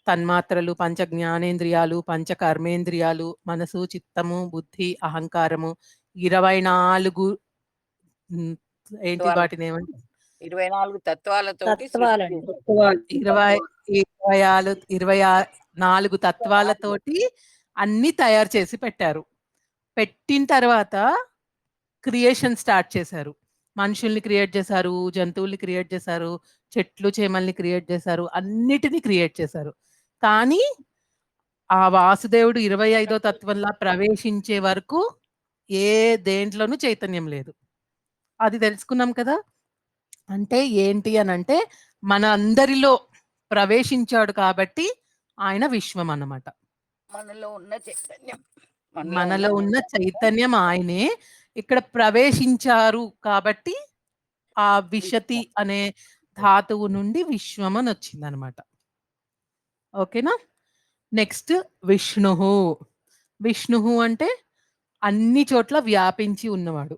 తన్మాత్రలు, పంచ జ్ఞానేంద్రియాలు, పంచ కర్మేంద్రియాలు, మనసు, చిత్తము, బుద్ధి, అహంకారము 24 హ్మ్. ఏంటి తత్వాలు. వాటినేమంటారు? 24 తత్వాలతోటి సృష్టి తత్వాలండి. చేశారు. 24 తత్వాలతోటి అన్నీ తయారు చేసి పెట్టారు. పెట్టిన తర్వాత క్రియేషన్ స్టార్ట్ చేశారు. మనుషుల్ని క్రియేట్ చేశారు, జంతువుల్ని క్రియేట్ చేశారు, చెట్లు, చేమల్ని క్రియేట్ చేశారు, అన్నిటిని క్రియేట్ చేశారు. కానీ ఆ వాసుదేవుడు 25వ తత్వంలా ప్రవేశించే వరకు ఏ దేంట్లోనూ చైతన్యం లేదు. అది తెలుసుకున్నాం కదా! అంటే ఏంటి అనంటే, మన అందరిలో ప్రవేశించాడు కాబట్టి ఆయన విశ్వం అన్నమాట. మనలో ఉన్న చైతన్యం. మనలో ఉన్న మనలో ఉన్న చైతన్యం చైతన్యం ఆయనే. ఇక్కడ ప్రవేశించారు కాబట్టి ఆ విశతి విశ్వం. అనే ధాతువు నుండి విశ్వం అని వచ్చిందనమాట. ఓకేనా? నెక్స్ట్ విష్ణుహు. విష్ణుహు అంటే అన్ని చోట్ల వ్యాపించి ఉన్నవాడు.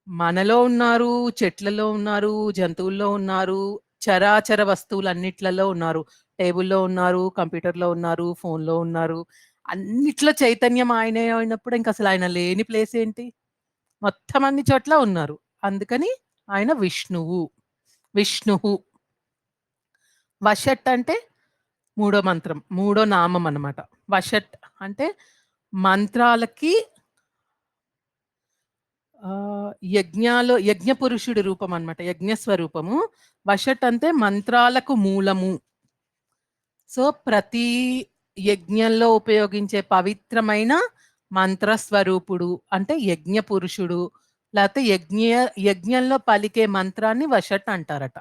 మనలో ఉన్నారు, చెట్లలో ఉన్నారు, జంతువుల్లో ఉన్నారు, చరాచర వస్తువులన్నిట్లలో ఉన్నారు. టేబుల్‌లో ఉన్నారు, కంప్యూటర్‌లో ఉన్నారు, ఫోన్‌లో ఉన్నారు. అన్నిట్లో చైతన్యం ఆయనే అయినప్పుడు ఇంకసలు ఆయన లేని ప్లేస్ ఏంటి? మొత్తం అన్ని చోట్ల ఉన్నారు. అందుకని ఆయన విష్ణువు. విష్ణుహు. వషట్ అంటే మూడో మంత్రం. మూడో నామం అన్నమాట. వషట్ అంటే మంత్రాలకి యజ్ఞ పురుషుడి రూపం అన్నమాట. యజ్ఞ స్వరూపము. వషట్ అంటే మంత్రాలకు మూలము. సో, ప్రతి యజ్ఞంలో ఉపయోగించే పవిత్రమైన మంత్ర స్వరూపుడు అంటే యజ్ఞ పురుషుడు. లేతే యజ్ఞంలో పలికే మంత్రాన్ని వషట్ అంటారట.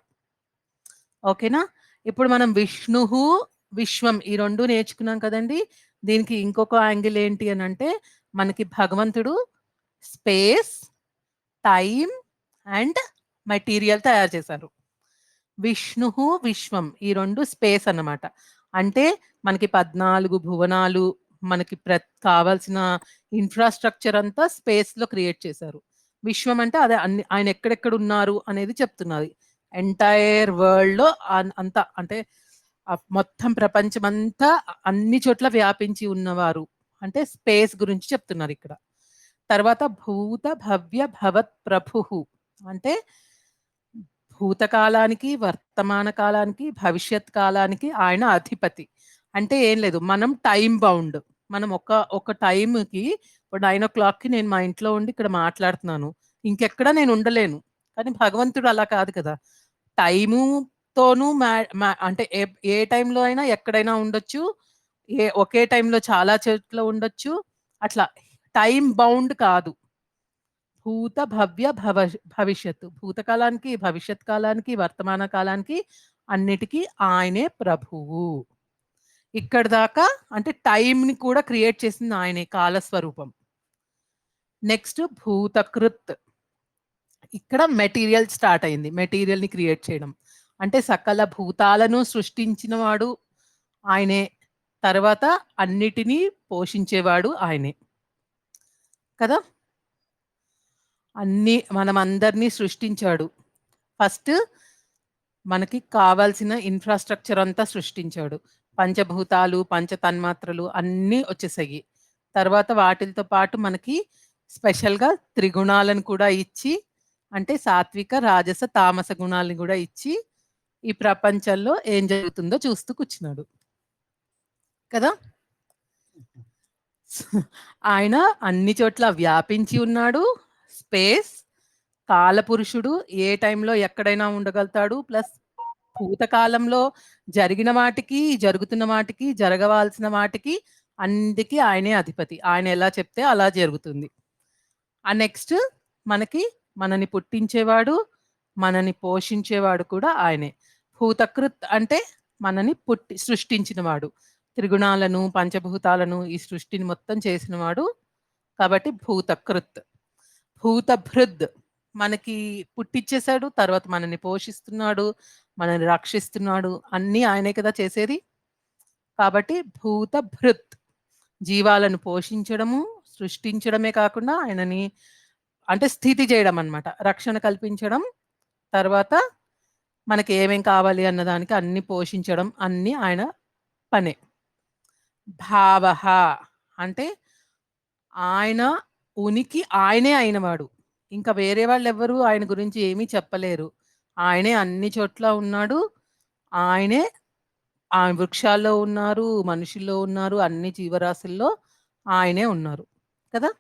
ఓకేనా? ఇప్పుడు మనం విష్ణుహు, విశ్వం ఈ 2 నేర్చుకున్నాం కదండీ! దీనికి ఇంకొక యాంగిల్ ఏంటి అనంటే, మనకి భగవంతుడు స్పేస్, టైమ్ అండ్ మెటీరియల్ తయారు చేశారు. విష్ణుహు, విశ్వం ఈ 2 స్పేస్ అన్నమాట. అంటే మనకి 14 భువనాలు, మనకి కావాల్సిన ఇన్‌ఫ్రాస్ట్రక్చర్ అంతా స్పేస్‌లో క్రియేట్ చేశారు. విశ్వం అంటే అదే ఆయన ఎక్కడెక్కడ ఉన్నారు అనేది చెప్తున్నది. ఎంటైర్ వరల్డ్‌లో అంతా అంటే మొత్తం ప్రపంచమంతా అన్ని చోట్ల వ్యాపించి ఉన్నవారు. అంటే స్పేస్ గురించి చెప్తున్నారిక్కడ. తర్వాత భూత భవ్య భవత్ ప్రభుః అంటే భూతకాలానికి, వర్తమాన కాలానికి, భవిష్యత్ కాలానికి ఆయన అధిపతి. అంటే ఏం లేదు. మనం టైమ్ బౌండ్. మనం ఒక టైమ్‌కి ఇప్పుడు 9:00కి నేను మా ఇంట్లో ఉండి ఇక్కడ మాట్లాడుతున్నాను. ఇంకెక్కడ నేను ఉండలేను. కానీ భగవంతుడు అలా కాదు కదా! టైముతోనూ అంటే ఏ టైంలో అయినా ఎక్కడైనా ఉండొచ్చు. ఒకే టైంలో చాలా చోట్ల ఉండొచ్చు. అట్లా టైమ్ బౌండ్ కాదు. భూత భవ్య భవిష్యత్తు. భూతకాలానికి, భవిష్యత్ కాలానికి, వర్తమాన కాలానికి అన్నిటికి ఆయనే ప్రభువు. ఇక్కడి దాకా అంటే టైమ్‌ని కూడా క్రియేట్ చేసింది ఆయనే కాలస్వరూపం. నెక్స్ట్ భూతకృత్. ఇక్కడ మెటీరియల్ స్టార్ట్ అయింది. మెటీరియల్‌ని క్రియేట్ చేయడం. అంటే సకల భూతాలను సృష్టించినవాడు ఆయనే. తర్వాత అన్నిటిని పోషించేవాడు ఆయనే. కదా! మనమందరిని సృష్టించాడు. ఫస్ట్ మనకి కావాల్సిన ఇన్‌ఫ్రాస్ట్రక్చర్ అంతా సృష్టించాడు. పంచభూతాలు, పంచతన్మాత్రలు అన్నీ వచ్చేసాయి. తర్వాత వాటిలతో పాటు మనకి స్పెషల్‌గా త్రిగుణాలను కూడా ఇచ్చి అంటే సాత్విక, రాజస, తామస గుణాలను కూడా ఇచ్చి ఈ ప్రపంచంలో ఏం జరుగుతుందో చూస్తూ కూర్చున్నాడు. కదా! ఆయన అన్ని చోట్ల వ్యాపించి ఉన్నాడు. స్పేస్, కాలపురుషుడు ఏ టైంలో ఎక్కడైనా ఉండగలుగుతాడు. ప్లస్ భూతకాలంలో జరిగిన వాటికి, జరుగుతున్న వాటికి, జరగవలసిన వాటికి అన్నిటికి ఆయనే అధిపతి. ఆయన ఎలా చెప్తే అలా జరుగుతుంది. నెక్స్ట్ మనని పుట్టించేవాడు, మనని పోషించేవాడు కూడా ఆయనే. భూతకృత్ అంటే మనని సృష్టించినవాడు. త్రిగుణాలను, పంచభూతాలను ఈ సృష్టిని మొత్తం చేసినవాడు. కాబట్టి భూతకృత్. భూతభృద్ మనకి పుట్టిచ్చేసాడు. తర్వాత మనని పోషిస్తున్నాడు, మనని రక్షిస్తున్నాడు. అన్నీ ఆయనే కదా చేసేది. కాబట్టి భూతభృత్ జీవాలను పోషించడము, సృష్టించడమే కాకుండా ఆయనని అంటే స్థితి చేయడం అన్నమాట. రక్షణ కల్పించడం. తర్వాత మనకి ఏమేం కావాలి అన్నదానికి అన్ని పోషించడం అన్నీ ఆయన పనే. భావః అంటే ఆయన ఉనికి ఆయనే అయినవాడు. ఇంకా వేరే వాళ్ళెవ్వరు ఆయన గురించి ఏమీ చెప్పలేరు. ఆయనే అన్ని చోట్ల ఉన్నాడు. ఆయనే వృక్షాల్లో ఉన్నారు, మనుషుల్లో ఉన్నారు, అన్ని జీవరాశుల్లో ఆయనే ఉన్నారు. కదా!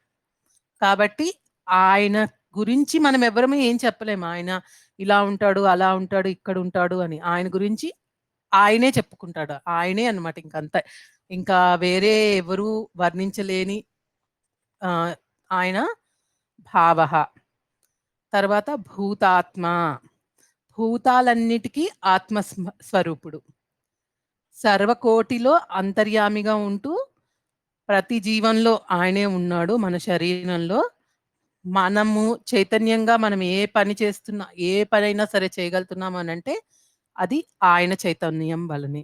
కాబట్టి ఆయన గురించి మనం ఎవ్వరము ఏం చెప్పలేము. ఆయన ఇలా ఉంటాడు, అలా ఉంటాడు, ఇక్కడ ఉంటాడు అని. ఆయన గురించి ఆయనే చెప్పుకుంటాడు. ఆయనే అన్నమాట ఇంకంతే. ఇంకా వేరే ఎవరు వర్ణించలేని ఆయన భావః. తర్వాత భూతాత్మ. భూతాలన్నిటికీ ఆత్మ స్వరూపుడు. సర్వకోటిలో అంతర్యామిగా ఉంటూ ప్రతి జీవంలో ఆయనే ఉన్నాడు. మన శరీరంలో మనము చైతన్యంగా మనం ఏ పని చేస్తున్నా, ఏ పనైనా సరే చేయగలుగుతున్నాం అనంటే అది ఆయన చైతన్యం వల్లనే.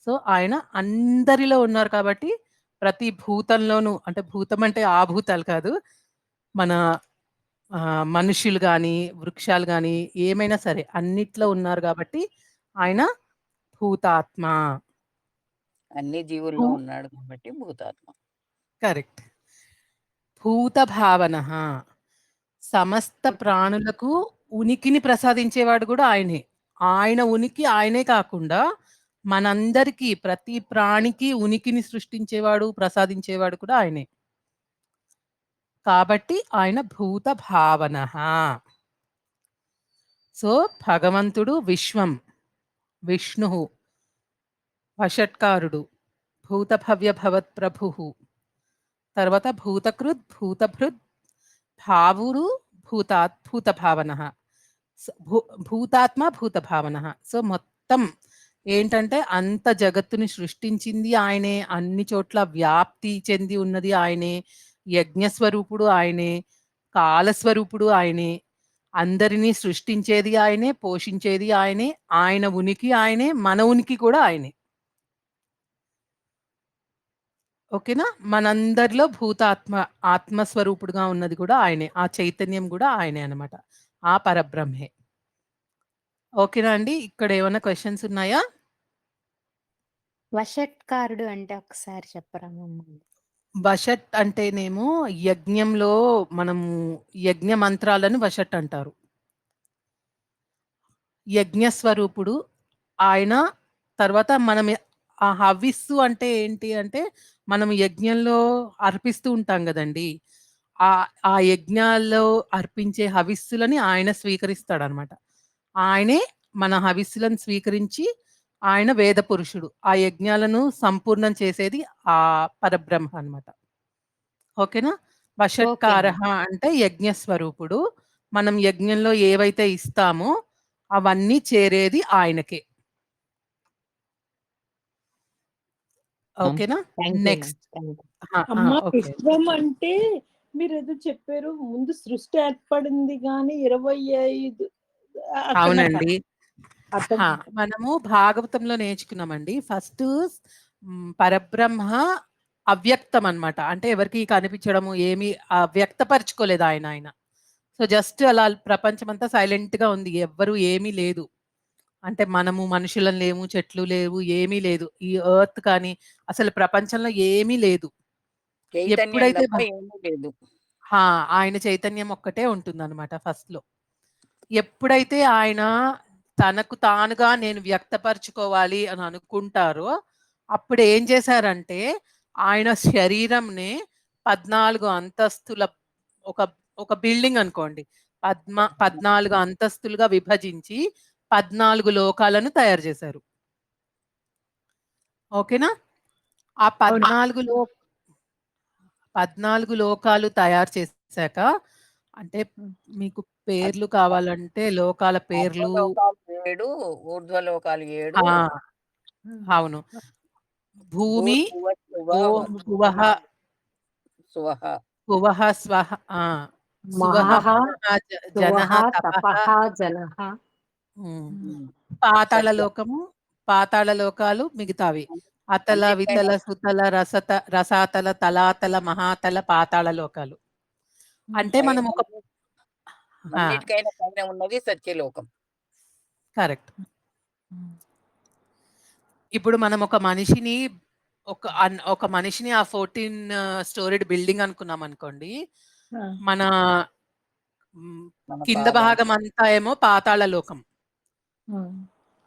సో, ఆయన అందరిలో ఉన్నారు కాబట్టి ప్రతి భూతంలోనూ అంటే భూతం అంటే ఆ భూతాలు కాదు. మన మనుష్యులు గాని, వృక్షాలు గాని ఏమైనా సరే అన్నిట్లో ఉన్నారు కాబట్టి ఆయన భూతాత్మ. అన్ని జీవుల్లో ఉన్నాడు కాబట్టి భూతాత్మ. కరెక్ట్. భూత భావనః. సమస్త ప్రాణులకు ఉనికిని ప్రసాదించేవాడు కూడా ఆయనే. ఆయన ఉనికి ఆయనే కాకుండా మనందరికీ ప్రతి ప్రాణికి ఉనికిని సృష్టించేవాడు, ప్రసాదించేవాడు కూడా ఆయనే. కాబట్టి ఆయన భూత భావనః. సో, భగవంతుడు విశ్వం, విష్ణుః, వషట్కారుడు, భూతభవ్య భవత్ ప్రభుః. తర్వాత భూతకృత్, భూతభృద్, భావుడు, భూత భావనః. భూతాత్మ, భూత భావనః. సో, మొత్తం ఏంటంటే అంత జగత్తుని సృష్టించింది ఆయనే. అన్ని చోట్ల వ్యాప్తి చెంది ఉన్నది ఆయనే. యజ్ఞస్వరూపుడు ఆయనే. కాలస్వరూపుడు ఆయనే. అందరినీ సృష్టించేది ఆయనే, పోషించేది ఆయనే. ఆయన ఉనికి ఆయనే, మన ఉనికి కూడా ఆయనే. ఓకేనా? మనందరిలో భూతాత్మ, ఆత్మస్వరూపుడుగా ఉన్నది కూడా ఆయనే. ఆ చైతన్యం కూడా ఆయనే అన్నమాట. ఆ పరబ్రహ్మే. ఓకేనా అండి? ఇక్కడ ఏమైనా క్వెషన్స్ ఉన్నాయా? వషట్కారుడు అంటే ఒకసారి చెప్పరా మమ్మల్ని? వషట్ అంటేనేమో యజ్ఞంలో మనము యజ్ఞ మంత్రాలను వషట్ అంటారు. యజ్ఞ స్వరూపుడు ఆయన. తర్వాత మనం ఆ హవిస్సు అంటే ఏంటి అంటే, మనం యజ్ఞంలో అర్పిస్తూ ఉంటాం గదండీ! ఆ యజ్ఞాల్లో అర్పించే హవిస్సులని ఆయన స్వీకరిస్తాడనమాట. ఆయనే మన హవిస్సులను స్వీకరించి ఆయన వేద పురుషుడు. ఆ యజ్ఞాలను సంపూర్ణం చేసేది ఆ పరబ్రహ్మ అనమాట. ఓకేనా? వషట్కారః అంటే యజ్ఞ స్వరూపుడు. మనం యజ్ఞంలో ఏవైతే ఇస్తామో అవన్నీ చేరేది ఆయనకే. ఓకేనా? నెక్స్ట్. అమ్మా ఓకే. విశ్వం అంటే మీరేదో చెప్పారు ముందు సృష్టి ఏర్పడింది గాని 25 అక్కడ నాకు అవునండి. అర్థం మనము భాగవతంలో నేర్చుకున్నామండి. ఫస్టు పరబ్రహ్మ అవ్యక్తం అన్నమాట. అంటే ఎవరికీ కనిపించడము ఏమి వ్యక్తపరచుకోలేదు ఆయన. సో, జస్ట్ అలా ప్రపంచమంతా సైలెంట్‌గా ఉంది. ఎవ్వరు ఏమీ లేదు. అంటే మనము మనుషులం లేము, చెట్లు లేవు, ఏమీ లేదు. ఈ ఎర్త్ కానీ అసలు ప్రపంచంలో ఏమీ లేదు. చైతన్యం ఎప్పుడైతే తప్ప ఏమీ లేదు. ఆయన చైతన్యం ఒక్కటే ఉంటుందన్నమాట ఫస్ట్‌లో. ఎప్పుడైతే ఆయన తనకు తానుగా నేను వ్యక్తపరచుకోవాలి అని అనుకుంటారో, అప్పుడు ఏం చేశారంటే, ఆయన శరీరంని 14 అంతస్తుల ఒక ఒక బిల్డింగ్ అనుకోండి. 14 అంతస్తులుగా విభజించి 14 లోకాలను తయారు చేశారు. ఓకేనా? ఆ 14 లోకాలు తయారు చేశాక అంటే మీకు పేర్లు కావాలంటే లోకాల పేర్లు అధోలోకాలు 7, ఊర్ధ్వలోకాలు 7. ఆ! అవును. భూమి, ఓం భువః, సువహ. భువః స్వః సువః మహః మనః జనః సువః తపః. తపః జనః హ్మ్. హ్మ్. పాతాళ సత్యం. లోకము, పాతాళ లోకాలు మిగతావి. అతల, అన్నిటికైనా వితల, సుతల, రసాతల, తలాతల, మహాతల, పాతాళ లోకాలు. అంటే పైన మనం ఒక ఆ! అన్నిటికైనా పైన ఉన్నది సత్యలోకం. కరెక్ట్. ఇప్పుడు మనం ఒక మనిషిని ఆ 14 స్టోరీడ్ బిల్డింగ్ అనుకున్నామనుకోండి. మన మన కింద పాదాలు. భాగమంతా ఏమో పాతాళ లోకం.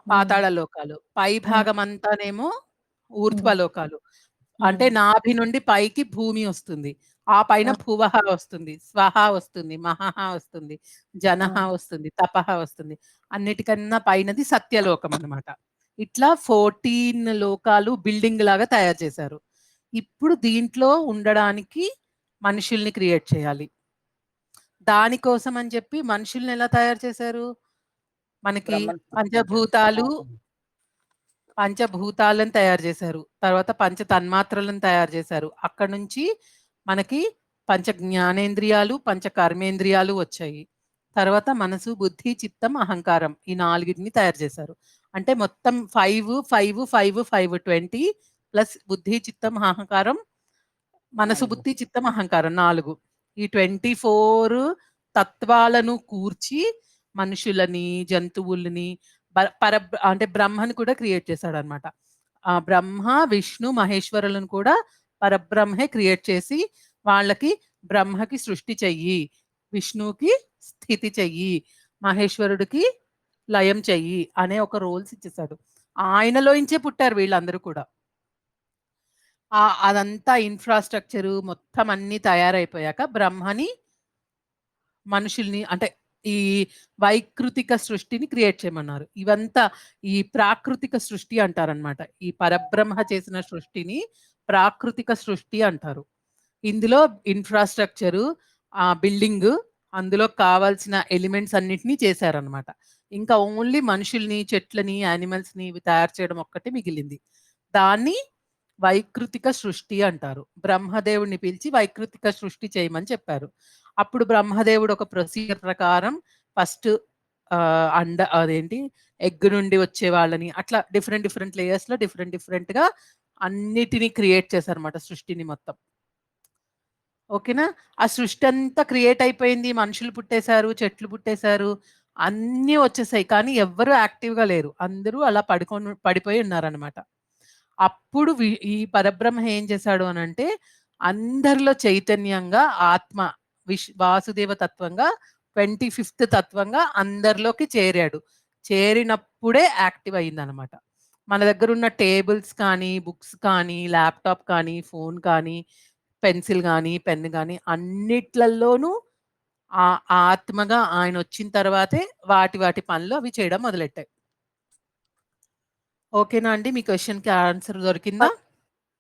పాతాళ లోకాలు. పై భాగమంతానేమో ఊర్ధ్వలోకాలు. అంటే నాభి నుండి పైకి భూమి వస్తుంది. ఆ పైన భువః వస్తుంది, స్వహ వస్తుంది, మహః వస్తుంది, జనః వస్తుంది, తపః వస్తుంది. అన్నిటికన్నా పైనది సత్యలోకం అన్నమాట. ఇట్లా 14 లోకాలు బిల్డింగ్ లాగా తయారు చేశారు. ఇప్పుడు దీంట్లో ఉండడానికి మనుషుల్ని క్రియేట్ చేయాలి. దానికోసం అని చెప్పి మనుషుల్ని ఎలా తయారు చేశారు? మనకి బ్రహ్మను పంచభూతాలు పంచభూతాలను తయారు చేశారు. తర్వాత పంచ తన్మాత్రలను తయారు చేశారు. అక్కడి నుంచి మనకి పంచ జ్ఞానేంద్రియాలు, పంచ కర్మేంద్రియాలు వచ్చాయి. తర్వాత మనసు, బుద్ధి, చిత్తం, అహంకారం ఈ 4టిని తయారు చేశారు. అంటే మొత్తం 5, 5, 5, 5 20 ప్లస్ బుద్ధి, చిత్తం, అహంకారం, మనసు, 4. బుద్ధి, చిత్తం, అహంకారం 4. ఈ 24 తత్వాలను కూర్చి మనుషులని, జంతువులని అంటే బ్రహ్మని కూడా క్రియేట్ చేశాడనమాట. బ్రహ్మ, విష్ణు, మహేశ్వరులను కూడా పరబ్రహ్మే క్రియేట్ చేసి వాళ్ళకి బ్రహ్మకి సృష్టి చెయ్యి, విష్ణువుకి స్థితి చెయ్యి, మహేశ్వరుడికి లయం చెయ్యి అనే ఒక రోల్స్ ఇచ్చేసాడు. ఆయనలోంచే పుట్టారు వీళ్ళందరూ కూడా. అదంతా ఇన్‌ఫ్రాస్ట్రక్చరు మొత్తం అన్నీ తయారైపోయాక బ్రహ్మని మనుషుల్ని అంటే ఈ వైకృతిక సృష్టిని క్రియేట్ చేయమన్నారు. ఇవంతా ఈ ప్రాకృతిక సృష్టి అంటారనమాట. ఈ పరబ్రహ్మ చేసిన సృష్టిని ప్రాకృతిక సృష్టి అంటారు. ఇందులో ఇన్‌ఫ్రాస్ట్రక్చరు, బిల్డింగు, అందులో కావాల్సిన ఎలిమెంట్స్ అన్నిటిని చేశారనమాట. ఇంకా ఓన్లీ మనుషుల్ని, చెట్లని, యానిమల్స్‌ని ఇవి తయారు చేయడం ఒక్కటే మిగిలింది. దాన్ని వైకృతిక సృష్టి అంటారు. బ్రహ్మదేవుడిని పిలిచి వైకృతిక సృష్టి చేయమని చెప్పారు. అప్పుడు బ్రహ్మదేవుడు ఒక ప్రొసీజర్ ప్రకారం ఫస్ట్ అదేంటి ఎగ్ నుండి వచ్చే వాళ్ళని అట్లా డిఫరెంట్ లేయర్స్‌లో డిఫరెంట్‌గా అన్నిటిని క్రియేట్ చేశారన్నమాట సృష్టిని మొత్తం. ఓకేనా? ఆ సృష్టి అంతా క్రియేట్ అయిపోయింది. మనుషులు పుట్టేసారు, చెట్లు పుట్టేసారు, అన్నీ వచ్చేసాయి. కానీ ఎవ్వరు యాక్టివ్‌గా లేరు. అందరూ అలా పడిపోయి ఉన్నారన్నమాట. అప్పుడు ఈ పరబ్రహ్మ ఏం చేశాడు అనంటే, అందరిలో చైతన్యంగా ఆత్మ వాసుదేవ తత్వంగా 25th తత్వంగా అందరిలోకి చేరాడు. చేరినప్పుడే యాక్టివ్ అయిందనమాట. మన దగ్గర ఉన్న టేబుల్స్ కానీ, బుక్స్ కానీ, ల్యాప్‌టాప్ కానీ, ఫోన్ కానీ, పెన్సిల్ గానీ, పెన్ గానీ అన్నిట్లల్లోనూ ఆత్మగా ఆయనొచ్చిన తర్వాతే వాటి పనులు అవి చేయడం మొదలెట్టాయి. ఓకేనా అండి? మీ క్వెషన్‌కి ఆన్సర్ దొరికిందా?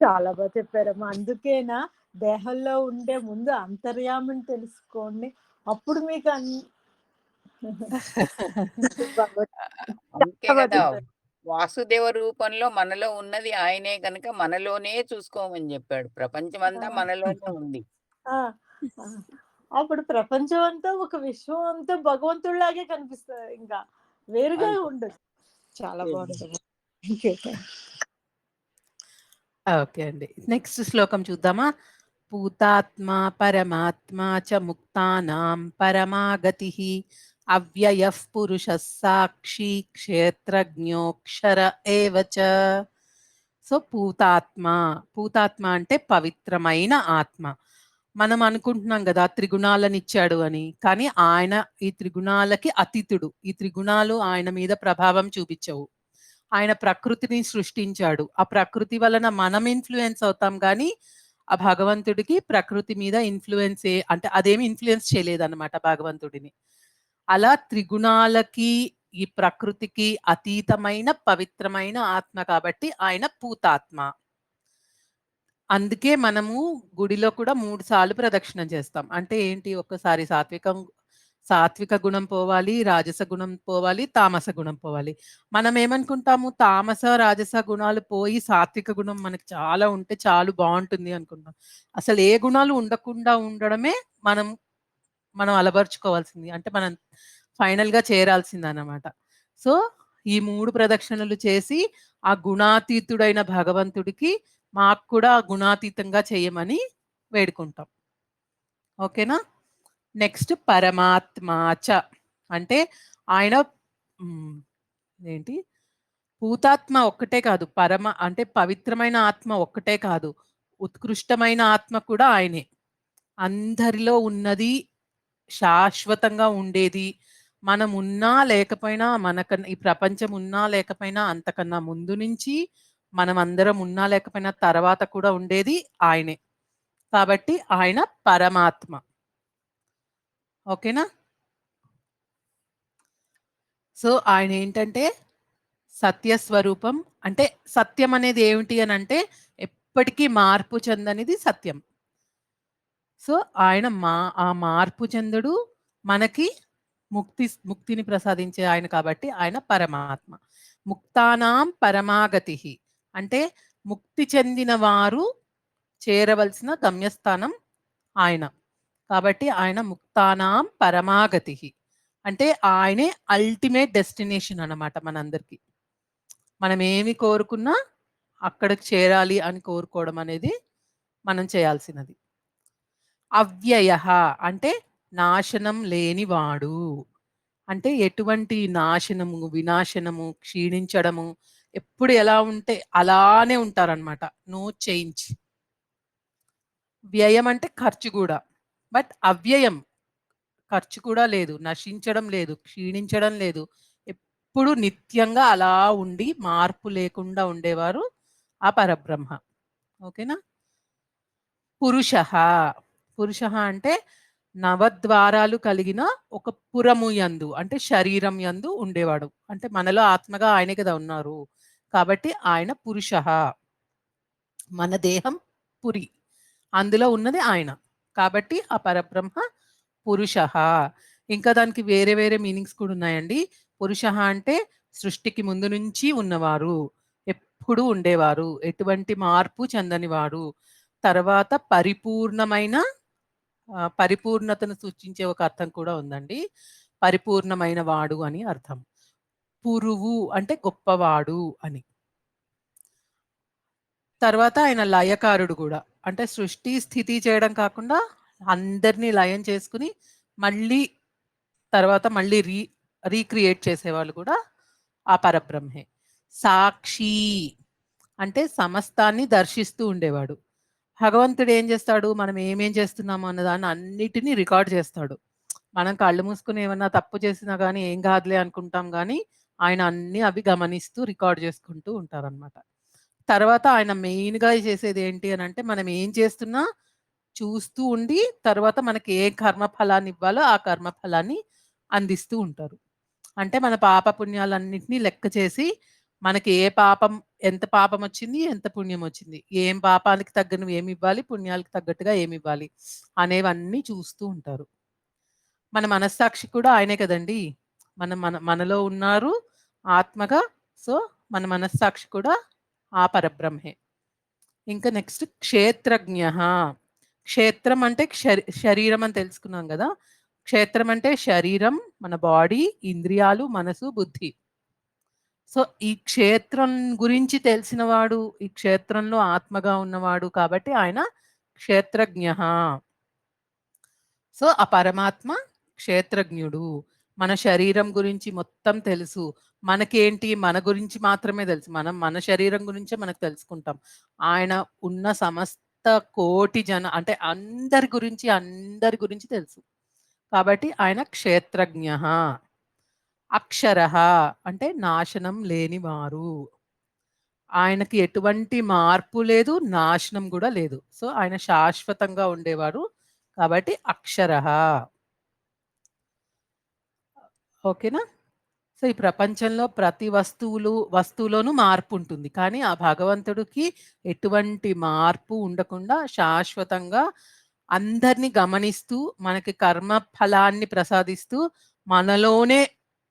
చాలా బాగా చెప్పారమ్మా. అందుకేనా దేహంలో ఉండే ముందు అంతర్యామిని తెలుసుకోండి. అప్పుడు మీకు అందుకే కదా వాసుదేవ రూపంలో మనలో ఉన్నది ఆయనే కనుక మనలోనే చూసుకోమని చెప్పాడు. ప్రపంచమంతా మనలోనే ఉంది. ఆ! ఆ! అప్పుడు ప్రపంచం అంతా ఒక విశ్వం అంతా భగవంతుడిలాగే కనిపిస్తది ఇంకా. వేరుగా అంతే. ఉండదు. చాలా లేదు. బాగుందమ్మా. ఓకే. ఓకే అండి. నెక్స్ట్ శ్లోకం చూద్దామా? పూతాత్మా పరమాత్మా చ ముక్తానాం పరమాగతిః అవ్యయః పురుషः సాక్షి క్షేత్రజ్ఞోక్షర ఏవ చ. సో పూతాత్మ అంటే పవిత్రమైన ఆత్మ. మనం అనుకుంటున్నాం గదా! త్రిగుణాలనిచ్చాడు అని. కానీ ఆయన ఈ త్రిగుణాలకి అతీతుడు. ఈ త్రిగుణాలు ఆయన మీద ప్రభావం చూపించవు. ఆయన ప్రకృతిని సృష్టించాడు. ఆ ప్రకృతి వలన మనం ఇన్‌ఫ్లూయెన్స్ అవుతాం గానీ, ఆ భగవంతుడికి ప్రకృతి మీద అంటే అదేమి ఇన్‌ఫ్లూయెన్స్ చేయలేదన్నమాట భగవంతుడిని. అలా త్రిగుణాలకి, ఈ ప్రకృతికి అతీతమైన పవిత్రమైన ఆత్మ కాబట్టి ఆయన పూతాత్మ. అందుకే మనము గుడిలో కూడా 3 సార్లు ప్రదక్షిణం చేస్తాం. అంటే ఏంటి? ఒక్కసారి సాత్విక గుణం పోవాలి, రాజస గుణం పోవాలి, తామస గుణం పోవాలి. మనం ఏమనుకుంటాము? తామస, రాజస గుణాలు పోయి సాత్విక గుణం మనకి చాలా ఉంటే చాలు బావుంటుంది అనుకుంటాం. అసలు ఏ గుణాలు ఉండకుండా ఉండడమే మనం అలవరుచుకోవాల్సింది. అంటే మనం ఫైనల్‌గా చేరాల్సిందనమాట. సో, ఈ 3 ప్రదక్షిణలు చేసి ఆ గుణాతీతుడైన భగవంతుడికి మాకు కూడా గుణాతీతంగా చేయమని వేడుకుంటాం. ఓకేనా? నెక్స్ట్ పరమాత్మాచ అంటే ఆయన ఏంటి? పూతాత్మ ఒక్కటే కాదు. అంటే పవిత్రమైన ఆత్మ ఒక్కటే కాదు. ఉత్కృష్టమైన ఆత్మ కూడా ఆయనే. అందరిలో ఉన్నది శాశ్వతంగా ఉండేది. మనం ఉన్నా లేకపోయినా మనకన్నా ఈ ప్రపంచం ఉన్నా లేకపోయినా అంతకన్నా ముందు నుంచి మనమందరం ఉన్నా లేకపోయినా తర్వాత కూడా ఉండేది ఆయనే. కాబట్టి ఆయన పరమాత్మ. ఓకేనా? సో, ఆయనేంటంటే సత్యస్వరూపం. అంటే సత్యం అనేది ఏమిటి అనంటే ఎప్పటికీ మార్పు చెందనిది సత్యం. సో, ఆయన ఆ మార్పు చెందుడు మనకి ముక్తిని ప్రసాదించే ఆయన కాబట్టి ఆయన పరమాత్మ. ముక్తానాం పరమాగతిః అంటే ముక్తి చెందిన వారు చేరవలసిన గమ్యస్థానం ఆయన. కాబట్టి ఆయన ముక్తానాం పరమాగతిః అంటే ఆయనే అల్టిమేట్ డెస్టినేషన్ అన్నమాట మనందరికి. మనం ఏమి కోరుకున్నా అక్కడికి చేరాలి అని కోరుకోవడం అనేది మనం చేయాల్సినది. అవ్యయః అంటే నాశనం లేనివాడు. అంటే ఎటువంటి నాశనము, వినాశనము, క్షీణించడము ఎప్పుడు ఎలా ఉంటే అలానే ఉంటారనమాట. No change. వ్యయం అంటే ఖర్చు గూడా. బట్ అవ్యయం. ఖర్చు కూడా లేదు. నశించడం లేదు. క్షీణించడం లేదు. ఎప్పుడు నిత్యంగా అలా ఉండి మార్పు లేకుండా ఉండేవారు ఆ పరబ్రహ్మ. ఓకేనా? పురుషః. పురుషః అంటే నవద్వారాలు కలిగిన ఒక పురము యందు అంటే శరీరం యందు ఉండేవాడు. అంటే మనలో ఆత్మగా ఆయనే కదా ఉన్నారు. కాబట్టి ఆయన పురుషః. మన దేహం పురి. అందులో ఉన్నది ఆయన. కాబట్టి ఆ పరబ్రహ్మ పురుషః. ఇంకా దానికి వేరే వేరే మీనింగ్స్ కూడా ఉన్నాయండి. పురుషః అంటే సృష్టికి ముందు నుంచి ఉన్నవారు. ఎప్పుడూ ఉండేవారు. ఎటువంటి మార్పు చెందనివాడు. తర్వాత పరిపూర్ణతను సూచించే ఒక అర్థం కూడా ఉందండి. పరిపూర్ణమైన వాడు అని అర్థం. పురువు అంటే గొప్పవాడు అని. తర్వాత ఆయన లయకారుడు గూడా. అంటే సృష్టి, స్థితి చేయడం కాకుండా అందరిని లయం చేసుకొని తర్వాత మళ్ళీ రీక్రియేట్ చేసేవాళ్ళు కూడా ఆ పరబ్రహ్మే. సాక్షి అంటే సమస్తాన్ని దర్శిస్తూ ఉండేవాడు. భగవంతుడు ఏం చేస్తాడు, మనం ఏమేం చేస్తున్నాము అన్నదాన్ని అన్నిటిని రికార్డ్ చేస్తాడు. మనం కళ్ళు మూసుకొని ఏమన్నా తప్పు చేసినా గానీ ఏం కాదులే అనుకుంటాం గానీ, ఆయన అన్నీ అవి గమనిస్తూ రికార్డ్ చేసుకుంటూ ఉంటారనమాట. తర్వాత ఆయన మెయిన్‌గా చేసేది ఏంటి అనంటే, మనం ఏం చేస్తున్నా చూస్తూ ఉండి, తర్వాత మనకి ఏ కర్మ ఫలాన్ని ఇవ్వాలో ఆ కర్మ ఫలాన్ని అందిస్తూ ఉంటారు. అంటే మన పాప పుణ్యాలన్నిటిని లెక్క చేసి, మనకి ఏ పాపం ఎంత పాపమొచ్చింది, ఎంత పుణ్యమొచ్చింది, ఏం పాపానికి తగ్గనవి ఏమివ్వాలి, పుణ్యాలకు తగ్గట్టుగా ఏమివ్వాలి అనేవన్నీ చూస్తూ ఉంటారు. మన మనస్సాక్షి కూడా ఆయనే కదండీ! మనలో ఉన్నారు ఆత్మగా. సో, మన మనస్సాక్షి కూడా ఆ పరబ్రహ్మే. ఇంకా నెక్స్ట్ క్షేత్రజ్ఞః. క్షేత్రం అంటే శరీరం అని తెలుసుకున్నాం గదా! క్షేత్రం అంటే శరీరం, మన బాడీ, ఇంద్రియాలు, మనసు, బుద్ధి. సో, ఈ క్షేత్రం గురించి తెలిసినవాడు, ఈ క్షేత్రంలో ఆత్మగా ఉన్నవాడు కాబట్టి ఆయన క్షేత్రజ్ఞః. సో, ఆ పరమాత్మ క్షేత్రజ్ఞుడు. మన శరీరం గురించి మొత్తం తెలుసు. మనకేంటి మన గురించి మాత్రమే తెలుసు. మనం మన శరీరం గురించే మనకు తెలుసుకుంటాం. ఆయన ఉన్న సమస్త కోటి అంటే అందరి గురించి తెలుసు. కాబట్టి ఆయన క్షేత్రజ్ఞః. అక్షరః అంటే నాశనం లేనివారు. ఆయనకి ఎటువంటి మార్పు లేదు, నాశనం గూడా లేదు. సో, ఆయన శాశ్వతంగా ఉండేవారు. కాబట్టి అక్షరః. ఓకేనా? సో, ఈ ప్రపంచంలో ప్రతి వస్తువులోనూ మార్పుంటుంది. కానీ ఆ భగవంతుడికి ఎటువంటి మార్పు ఉండకుండా శాశ్వతంగా అందరిని గమనిస్తూ, మనకి కర్మ ఫలాన్ని ప్రసాదిస్తూ, మనలోనే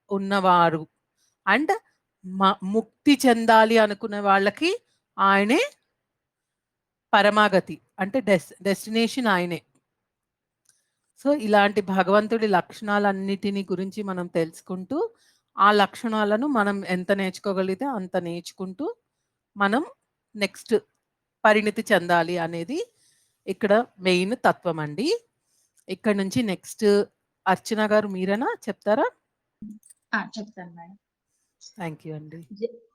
ఉన్నవారు. అండ్ ముక్తి చెందాలి అనుకునే వాళ్ళకి ఆయనే పరమాగతి. అంటే డెస్టినేషన్ ఆయనే. సో, ఇలాంటి భగవంతుడి లక్షణాలన్నిటిని గురించి మనం తెలుసుకుంటూ, ఆ లక్షణాలను మనం ఎంత నేర్చుకోగలిగితే అంత నేర్చుకుంటూ, మనం నెక్స్ట్ పరిణితి చెందాలి అనేది ఇక్కడ మెయిన్ తత్వమండి. ఇక్కడి నుంచి నెక్స్ట్ అర్చన గారు మీరేనా చెప్తారా? చెప్తాను మేడం. థ్యాంక్ యూ అండి.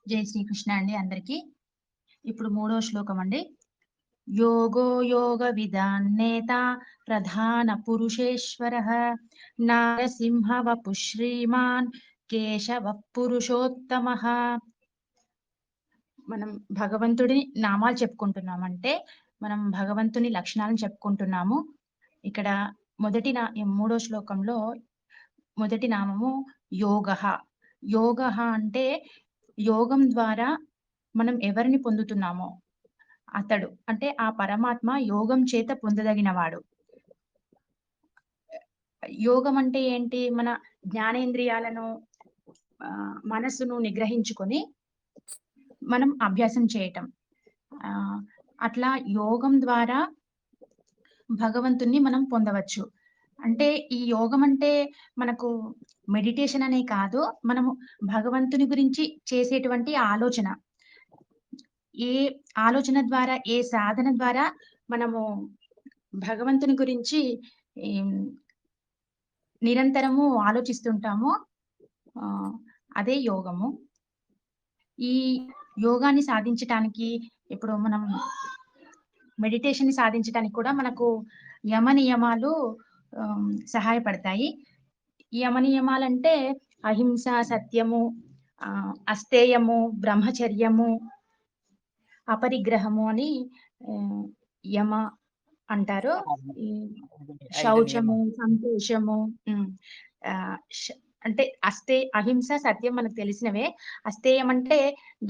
జై శ్రీకృష్ణ అండి అందరికి. ఇప్పుడు 3వ శ్లోకం అండి. యోగో యోగ విదాన్నేత ప్రధాన పురుషేశ్వరః నారసింహ వపు శ్రీమాన్ కేశవ పురుషోత్తమః. మనం భగవంతుడి నామాలు చెప్పుకుంటున్నామంటే మనం భగవంతుని లక్షణాలను చెప్పుకుంటున్నాము. ఇక్కడ 3వ శ్లోకంలో మొదటి నామము యోగః. యోగః అంటే యోగం ద్వారా మనం ఎవరిని పొందుతున్నామో అతడు, అంటే ఆ పరమాత్మ యోగం చేత పొందదగినవాడు. యోగం అంటే ఏంటి? మన జ్ఞానేంద్రియాలను మనస్సును నిగ్రహించుకొని మనం అభ్యాసం చేయటం. అట్లా యోగం ద్వారా భగవంతుణ్ణి మనం పొందవచ్చు. అంటే ఈ యోగం అంటే మనకు మెడిటేషన్ అనే కాదు, మనము భగవంతుని గురించి చేసేటువంటి ఆలోచన. ఏ ఆలోచన ద్వారా, ఏ సాధన ద్వారా మనము భగవంతుని గురించి నిరంతరము ఆలోచిస్తుంటామో అదే యోగము. ఈ యోగాన్ని సాధించటానికి, ఇప్పుడు మనం మెడిటేషన్ సాధించడానికి కూడా మనకు యమ నియమాలు సహాయపడతాయి. యమ నియమాలంటే అహింస, సత్యము, అస్తేయము, బ్రహ్మచర్యము, అపరిగ్రహము అని యమ అంటారు. శౌచము, సంతోషము, అంటే అహింస, సత్యం మనకు తెలిసినవే. అస్తేయం అంటే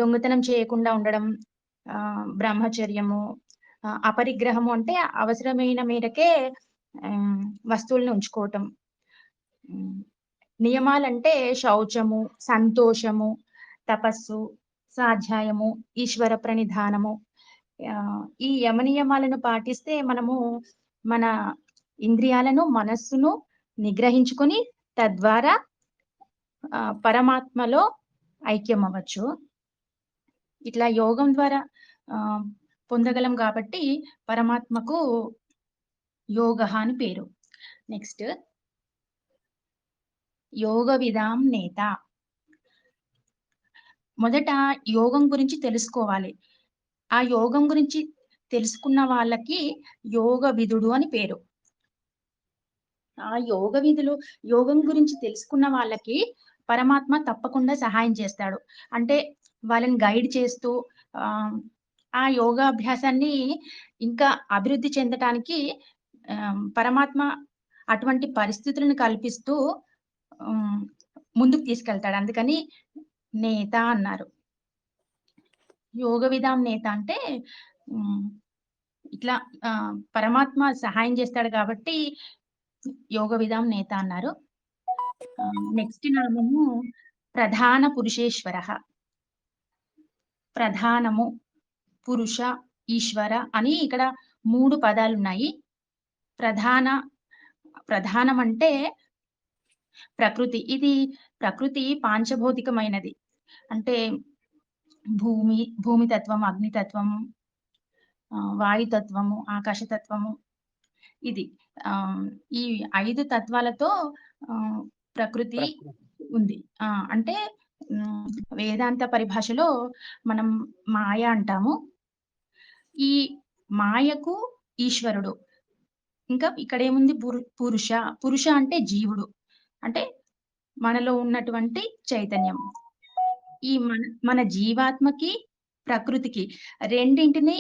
దొంగతనం చేయకుండా ఉండడం, బ్రహ్మచర్యము, అపరిగ్రహము అంటే అవసరమైన మేరకే వస్తువులను ఉంచుకోవటం. నియమాలంటే శౌచము, సంతోషము, తపస్సు, స్వాధ్యాయము, ఈశ్వర ప్రణిధానము. ఈ యమ నియమాలను పాటిస్తే మనము మన ఇంద్రియాలను, మనస్సును నిగ్రహించుకొని తద్వారా పరమాత్మలో ఐక్యం అవ్వచ్చు. ఇట్లా యోగం ద్వారా పొందగలం కాబట్టి పరమాత్మకు యోగః అని పేరు. నెక్స్ట్ యోగ విదాం నేత. మొదట యోగం గురించి తెలుసుకోవాలి. ఆ యోగం గురించి తెలుసుకున్న వాళ్ళకి యోగ విధుడు అని పేరు. ఆ యోగం గురించి తెలుసుకున్న వాళ్ళకి పరమాత్మ తప్పకుండా సహాయం చేస్తాడు. అంటే వాళ్ళని గైడ్ చేస్తూ ఆ యోగాభ్యాసాన్ని ఇంకా అభివృద్ధి చెందటానికి పరమాత్మ అటువంటి పరిస్థితులను కల్పిస్తూ ముందుకు తీసుకెళ్తాడు. అందుకని నేత అన్నారు. యోగ విధాం నేత అంటే ఇట్లా పరమాత్మ సహాయం చేస్తాడు కాబట్టి యోగ విధాం నేత అన్నారు. నెక్స్ట్ నామము ప్రధాన పురుషేశ్వర. ప్రధానము, పురుష, ఈశ్వర అని ఇక్కడ 3 పదాలు ఉన్నాయి. ప్రధానం అంటే ప్రకృతి. ఇది ప్రకృతి పాంచభౌతికమైనది. అంటే భూమి తత్వం, అగ్నితత్వము, వాయుతత్వము, ఆకాశతత్వము. ఇది ఈ 5 తత్వాలతో ప్రకృతి ఉంది. అంటే వేదాంత పరిభాషలో మనం మాయ అంటాము. ఈ మాయకు ఈశ్వరుడు. ఇంకా ఇక్కడ ఏముంది? పురుష అంటే జీవుడు, అంటే మనలో ఉన్నటువంటి చైతన్యం. ఈ మన జీవాత్మకి ప్రకృతికి రెండింటిని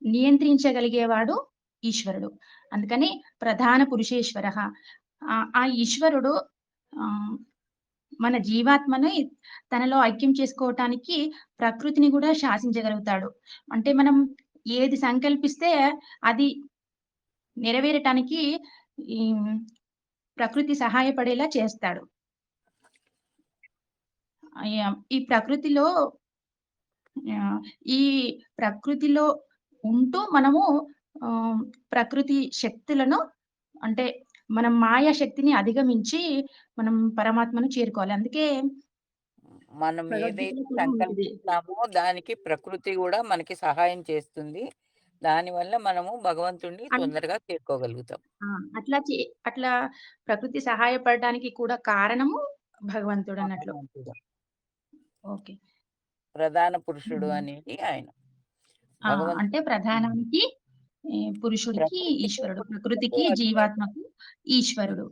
నియంత్రించగలిగేవాడు ఈశ్వరుడు. అందుకని ప్రధాన పురుషేశ్వర. ఆ ఈశ్వరుడు మన జీవాత్మను తనలో ఐక్యం చేసుకోవటానికి ప్రకృతిని కూడా శాసించగలుగుతాడు. అంటే మనం ఏది సంకల్పిస్తే అది నెరవేరటానికి ప్రకృతి సహాయపడేలా చేస్తాడు. ఈ ప్రకృతిలో ఉంటూ మనము ప్రకృతి శక్తులను, అంటే మనం మాయా శక్తిని అధిగమించి మనం పరమాత్మను చేరుకోవాలి. అందుకే మనం ఏదైతే సంకల్పిస్తామో దానికి ప్రకృతి కూడా మనకి సహాయం చేస్తుంది. దానివల్ల మనము భగవంతుడిని తొందరగా చేరుకోగలుగుతాం. అట్లా ప్రకృతి సహాయపడడానికి కూడా కారణము భగవంతుడు అన్నట్లు. ఓకే. ప్రధాన పురుషుడు అనేది ఆయన. అంటే ప్రధానానికి పురుషుడికి ఈశ్వరుడు, ప్రకృతికి జీవాత్మకు ఈశ్వరుడు.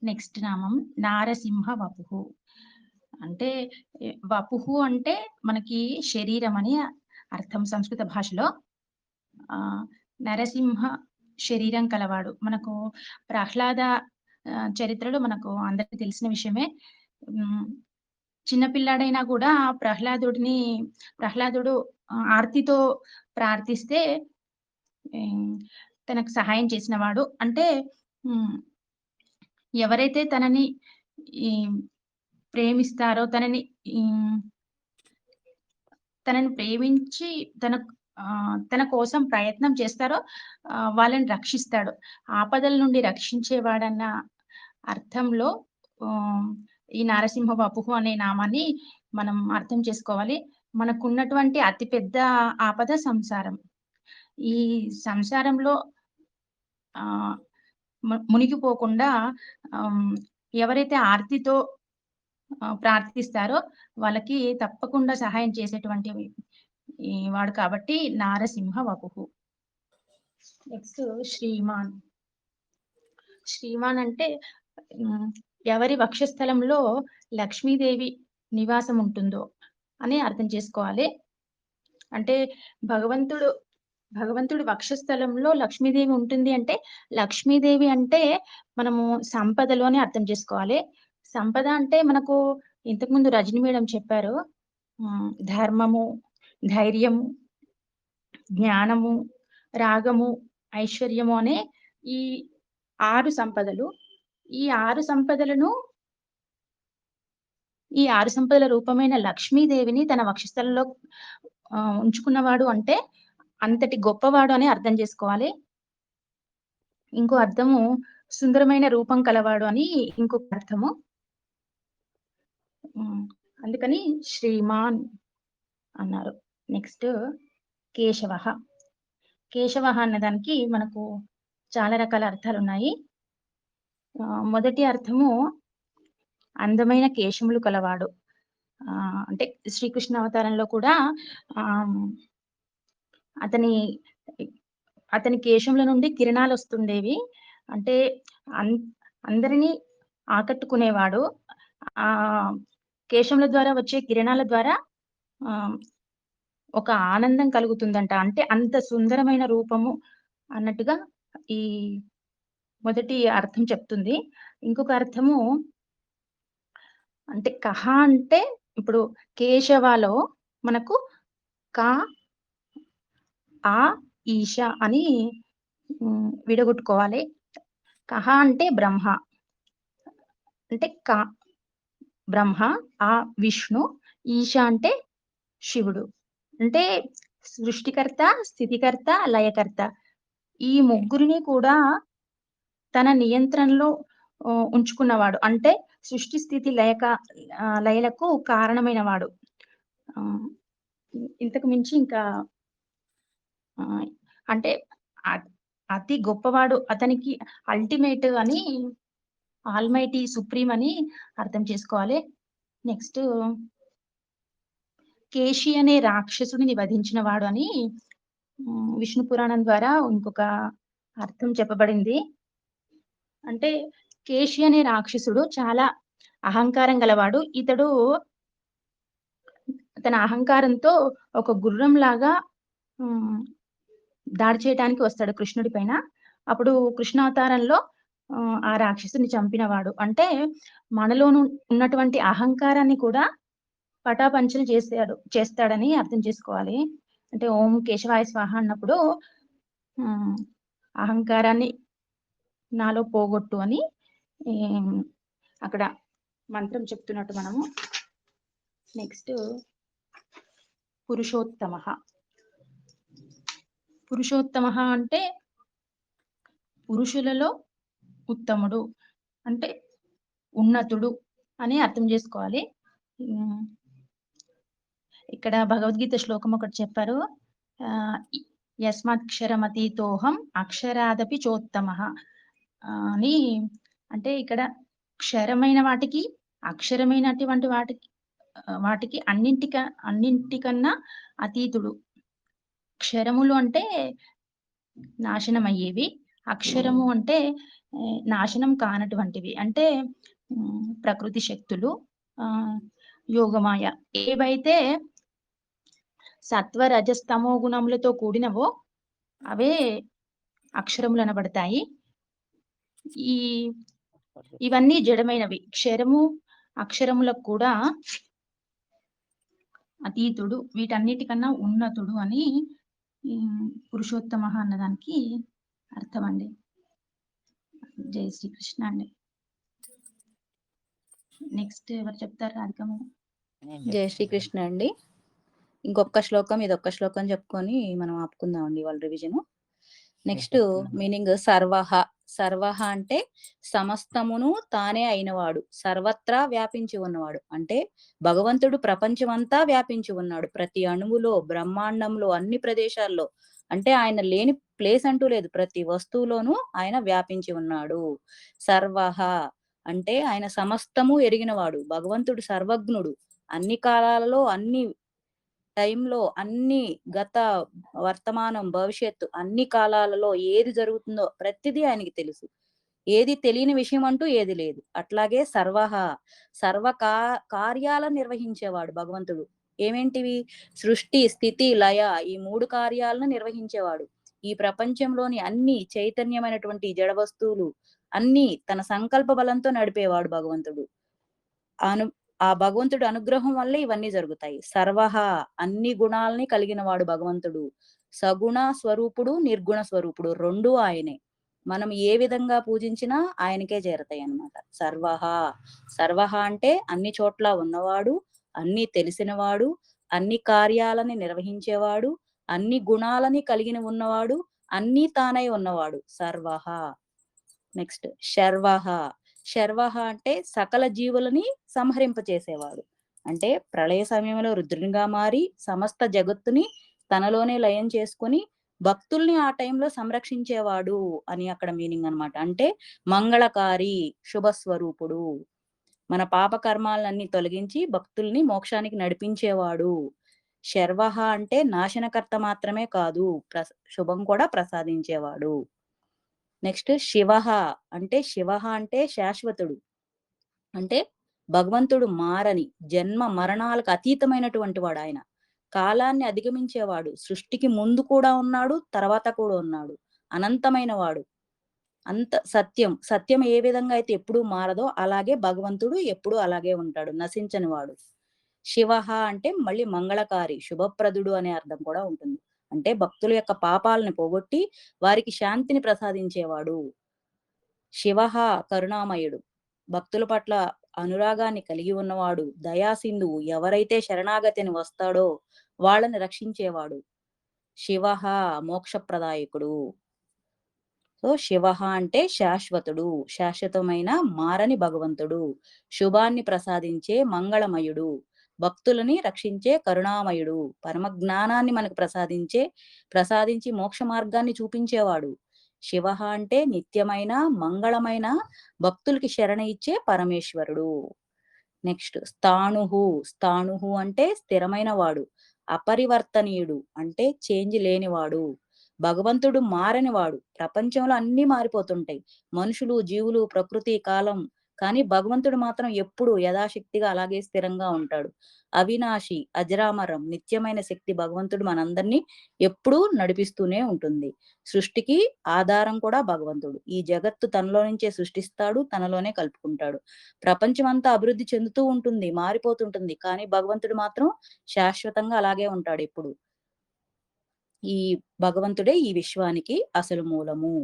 నెక్స్ట్ నామం నారసింహ వపుహు. అంటే వపుహు అంటే మనకి శరీరం అని అర్థం సంస్కృత భాషలో. నరసింహ శరీరం కలవాడు. మనకు ప్రహ్లాద చరిత్రలో మనకు అందరికీ తెలిసిన విషయమే. చిన్నపిల్లాడైనా కూడా ప్రహ్లాదుడు ఆర్తితో ప్రార్థిస్తే తనకు సహాయం చేసిన వాడు. అంటే ఎవరైతే తనని ప్రేమిస్తారో, తనని ప్రేమించి తన కోసం ప్రయత్నం చేస్తారో వాళ్ళని రక్షిస్తాడు. ఆపదల నుండి రక్షించేవాడన్న అర్థంలో ఈ నారసింహ వపుహు అనే నామాన్ని మనం అర్థం చేసుకోవాలి. మనకున్నటువంటి అతిపెద్ద ఆపద సంసారం. ఈ సంసారంలో మునిగిపోకుండా ఎవరైతే ఆర్తితో ప్రార్థిస్తారో వాళ్ళకి తప్పకుండా సహాయం చేసేటువంటి వాడు కాబట్టి నారసింహ వపుహు. నెక్స్ట్ శ్రీమాన్. శ్రీమాన్ అంటే ఎవరి వక్షస్థలంలో లక్ష్మీదేవి నివాసం ఉంటుందో అని అర్థం చేసుకోవాలి. అంటే భగవంతుడు వక్షస్థలంలో లక్ష్మీదేవి ఉంటుంది అంటే, లక్ష్మీదేవి అంటే మనము సంపదలు అని అర్థం చేసుకోవాలి. సంపద అంటే మనకు ఇంతకుముందు రజని మేడం చెప్పారు, ధర్మము, ధైర్యము, జ్ఞానము, రాగము, ఐశ్వర్యము అనే ఈ 6 సంపదలు. ఈ 6 సంపదల రూపమైన లక్ష్మీదేవిని తన వక్షస్థలంలో ఉంచుకున్నవాడు అంటే అంతటి గొప్పవాడు అని అర్థం చేసుకోవాలి. ఇంకో అర్థము సుందరమైన రూపం కలవాడు అని ఇంకొక అర్థము. అందుకని శ్రీమాన్ అన్నారు. నెక్స్ట్ కేశవ. కేశవ అన్నదానికి మనకు చాలా రకాల అర్థాలు ఉన్నాయి. మొదటి అర్థము అందమైన కేశములు కలవాడు. అంటే శ్రీకృష్ణ అవతారంలో కూడా అతని అతని కేశంలో నుండి కిరణాలు వస్తుండేవి. అంటే అందరినీ ఆకట్టుకునేవాడు. ఆ కేశముల ద్వారా వచ్చే కిరణాల ద్వారా ఒక ఆనందం కలుగుతుందంట. అంటే అంత సుందరమైన రూపము అన్నట్టుగా ఈ మొదటి అర్థం చెప్తుంది. ఇంకొక అర్థము అంటే కహ అంటే ఇప్పుడు కేశవలో మనకు క, ఆ, ఈశ అని విడగొట్టుకోవాలి. కహ అంటే బ్రహ్మ, అంటే బ్రహ్మ, ఆ విష్ణు, ఈశ అంటే శివుడు. అంటే సృష్టికర్త, స్థితికర్త, లయకర్త ఈ ముగ్గురిని కూడా తన నియంత్రణలో ఉంచుకున్నవాడు. అంటే సృష్టి స్థితి లయలకు కారణమైన వాడు. ఇంతకు మించి ఇంకా అంటే అతి గొప్పవాడు, అతనికి అల్టిమేట్ అని, ఆల్మైటీ, సుప్రీం అని అర్థం చేసుకోవాలి. నెక్స్ట్ కేశి అనే రాక్షసుడిని వధించిన వాడు అని విష్ణు పురాణం ద్వారా ఇంకొక అర్థం చెప్పబడింది. అంటే కేశి అనే రాక్షసుడు చాలా అహంకారం గలవాడు. ఇతడు తన అహంకారంతో ఒక గుర్రం లాగా దాడి చేయడానికి వస్తాడు కృష్ణుడి పైన. అప్పుడు కృష్ణావతారంలో ఆ రాక్షసుని చంపినవాడు. అంటే మనలోను ఉన్నటువంటి అహంకారాన్ని కూడా పటాపంచలు చేస్తాడని అర్థం చేసుకోవాలి. అంటే ఓం కేశవాయ స్వాహ అన్నప్పుడు అహంకారాన్ని నాలో పోగొట్టు అని అక్కడ మంత్రం చెప్తున్నట్టు మనము. నెక్స్ట్ పురుషోత్తమ. పురుషోత్తమ అంటే పురుషులలో ఉత్తముడు, అంటే ఉన్నతుడు అని అర్థం చేసుకోవాలి. ఇక్కడ భగవద్గీత శ్లోకం ఒకటి చెప్పారు, యస్మాత్క్షరమతీతోహం అక్షరాదపి చోత్తమ అని. అంటే ఇక్కడ క్షరమైన వాటికి, అక్షరమైనటువంటి వాటికి అన్నింటికన్నా అతీతుడు. క్షరములు అంటే నాశనం అయ్యేవి, అక్షరము అంటే నాశనం కానటువంటివి. అంటే ప్రకృతి శక్తులు, యోగమాయ ఏవైతే సత్వ రజస్తమో గుణములతో కూడినవో అవే అక్షరములు అనబడతాయి. ఇవన్నీ జడమైనవి. క్షరము అక్షరములకు కూడా అతీతుడు, వీటన్నిటికన్నా ఉన్నతుడు అని పురుషోత్తమ అన్నదానికి అర్థం అండి. జై శ్రీకృష్ణ అండి. నెక్స్ట్ ఎవరు చెప్తారు? రాధికమ్మ. జై శ్రీకృష్ణ అండి. ఇంకొక శ్లోకం, ఇదొక్క శ్లోకం చెప్పుకొని మనం ఆపుకుందామండి వాళ్ళ రివిజన్. నెక్స్ట్ మీనింగ్ సర్వహ. సర్వహ అంటే సమస్తమును తానే అయినవాడు, సర్వత్రా వ్యాపించి ఉన్నవాడు. అంటే భగవంతుడు ప్రపంచమంతా వ్యాపించి ఉన్నాడు, ప్రతి అణువులో, బ్రహ్మాండంలో, అన్ని ప్రదేశాల్లో. అంటే ఆయన లేని ప్లేస్ అంటూ లేదు, ప్రతి వస్తువులోనూ ఆయన వ్యాపించి ఉన్నాడు. సర్వహ అంటే ఆయన సమస్తము ఎరిగినవాడు. భగవంతుడు సర్వజ్ఞుడు, అన్ని కాలాలలో, అన్ని టైంలో, అన్ని గత, వర్తమానం, భవిష్యత్తు, అన్ని కాలాలలో ఏది జరుగుతుందో ప్రతిదీ ఆయనకి తెలుసు. ఏది తెలియని విషయం అంటూ ఏది లేదు. అట్లాగే సర్వహ, కార్యాలను నిర్వహించేవాడు భగవంతుడు. ఏమేంటివి? సృష్టి, స్థితి, లయ, ఈ 3 కార్యాలను నిర్వహించేవాడు. ఈ ప్రపంచంలోని అన్ని చైతన్యమైనటువంటి జడ వస్తువులు అన్ని తన సంకల్ప బలంతో నడిపేవాడు భగవంతుడు. ఆ భగవంతుడు అనుగ్రహం వల్లే ఇవన్నీ జరుగుతాయి. సర్వహ అన్ని గుణాలని కలిగిన వాడు భగవంతుడు. సగుణ స్వరూపుడు, నిర్గుణ స్వరూపుడు, 2 ఆయనే. మనం ఏ విధంగా పూజించినా ఆయనకే చేరతాయి అన్నమాట. సర్వహ. సర్వహ అంటే అన్ని చోట్ల ఉన్నవాడు, అన్ని తెలిసినవాడు, అన్ని కార్యాలని నిర్వహించేవాడు, అన్ని గుణాలని కలిగిన ఉన్నవాడు, అన్ని తానై ఉన్నవాడు. సర్వహ. నెక్స్ట్ శర్వహ. శర్వహ అంటే సకల జీవులని సంహరింపచేసేవాడు. అంటే ప్రళయ సమయంలో రుద్రునిగా మారి సమస్త జగత్తుని తనలోనే లయం చేసుకొని భక్తుల్ని ఆ టైంలో సంరక్షించేవాడు అని అక్కడ మీనింగ్ అన్నమాట. అంటే మంగళకారి, శుభస్వరూపుడు, మన పాప కర్మాలన్నీ తొలగించి భక్తుల్ని మోక్షానికి నడిపించేవాడు. శర్వః అంటే నాశనకర్త మాత్రమే కాదు, శుభం కూడా ప్రసాదించేవాడు. నెక్స్ట్ శివః అంటే శాశ్వతుడు. అంటే భగవంతుడు మారని, జన్మ మరణాలకు అతీతమైనటువంటి వాడు ఆయన. కాలాన్ని అధిగమించేవాడు. సృష్టికి ముందు కూడా ఉన్నాడు, తర్వాత కూడా ఉన్నాడు. అనంతమైన వాడు. అంత సత్యం ఏ విధంగా అయితే ఎప్పుడూ మారదో అలాగే భగవంతుడు ఎప్పుడూ అలాగే ఉంటాడు, నశించని వాడు. శివః అంటే మళ్ళీ మంగళకారి, శుభప్రదుడు అనే అర్థం కూడా ఉంటుంది. అంటే భక్తుల యొక్క పాపాలను పోగొట్టి వారికి శాంతిని ప్రసాదించేవాడు. శివః కరుణామయుడు, భక్తుల పట్ల అనురాగాన్ని కలిగి ఉన్నవాడు, దయాసింధువు, ఎవరైతే శరణాగతిని వస్తాడో వాళ్ళని రక్షించేవాడు. శివః మోక్షప్రదాయకుడు. సో శివః అంటే శాశ్వతుడు, శాశ్వతమైన మారని భగవంతుడు, శుభాన్ని ప్రసాదించే మంగళమయుడు, భక్తులని రక్షించే కరుణామయుడు, పరమ జ్ఞానాన్ని మనకు ప్రసాదించి మోక్ష మార్గాన్ని చూపించేవాడు. శివః అంటే నిత్యమైన మంగళమైన భక్తులకి శరణ ఇచ్చే పరమేశ్వరుడు. నెక్స్ట్ స్థాణుహు అంటే స్థిరమైన వాడు, అపరివర్తనీయుడు అంటే చేంజ్ లేనివాడు. భగవంతుడు మారనివాడు. ప్రపంచంలో అన్ని మారిపోతుంటాయి, మనుషులు, జీవులు, ప్రకృతి, కాలం, కానీ భగవంతుడు మాత్రం ఎప్పుడు యథాశక్తిగా అలాగే స్థిరంగా ఉంటాడు. అవినాశి, అజరామరం, నిత్యమైన శక్తి భగవంతుడు మనందరినీ ఎప్పుడూ నడిపిస్తూనే ఉంటుంది. సృష్టికి ఆధారం కూడా భగవంతుడు. ఈ జగత్తు తనలో నుంచే సృష్టిస్తాడు, తనలోనే కలుపుకుంటాడు. ప్రపంచం అంతా అభివృద్ధి చెందుతూ ఉంటుంది, మారిపోతుంటుంది, కానీ భగవంతుడు మాత్రం శాశ్వతంగా అలాగే ఉంటాడు ఎప్పుడు. ఈ భగవంతుడే ఈ విశ్వానికి అసలు మూలము.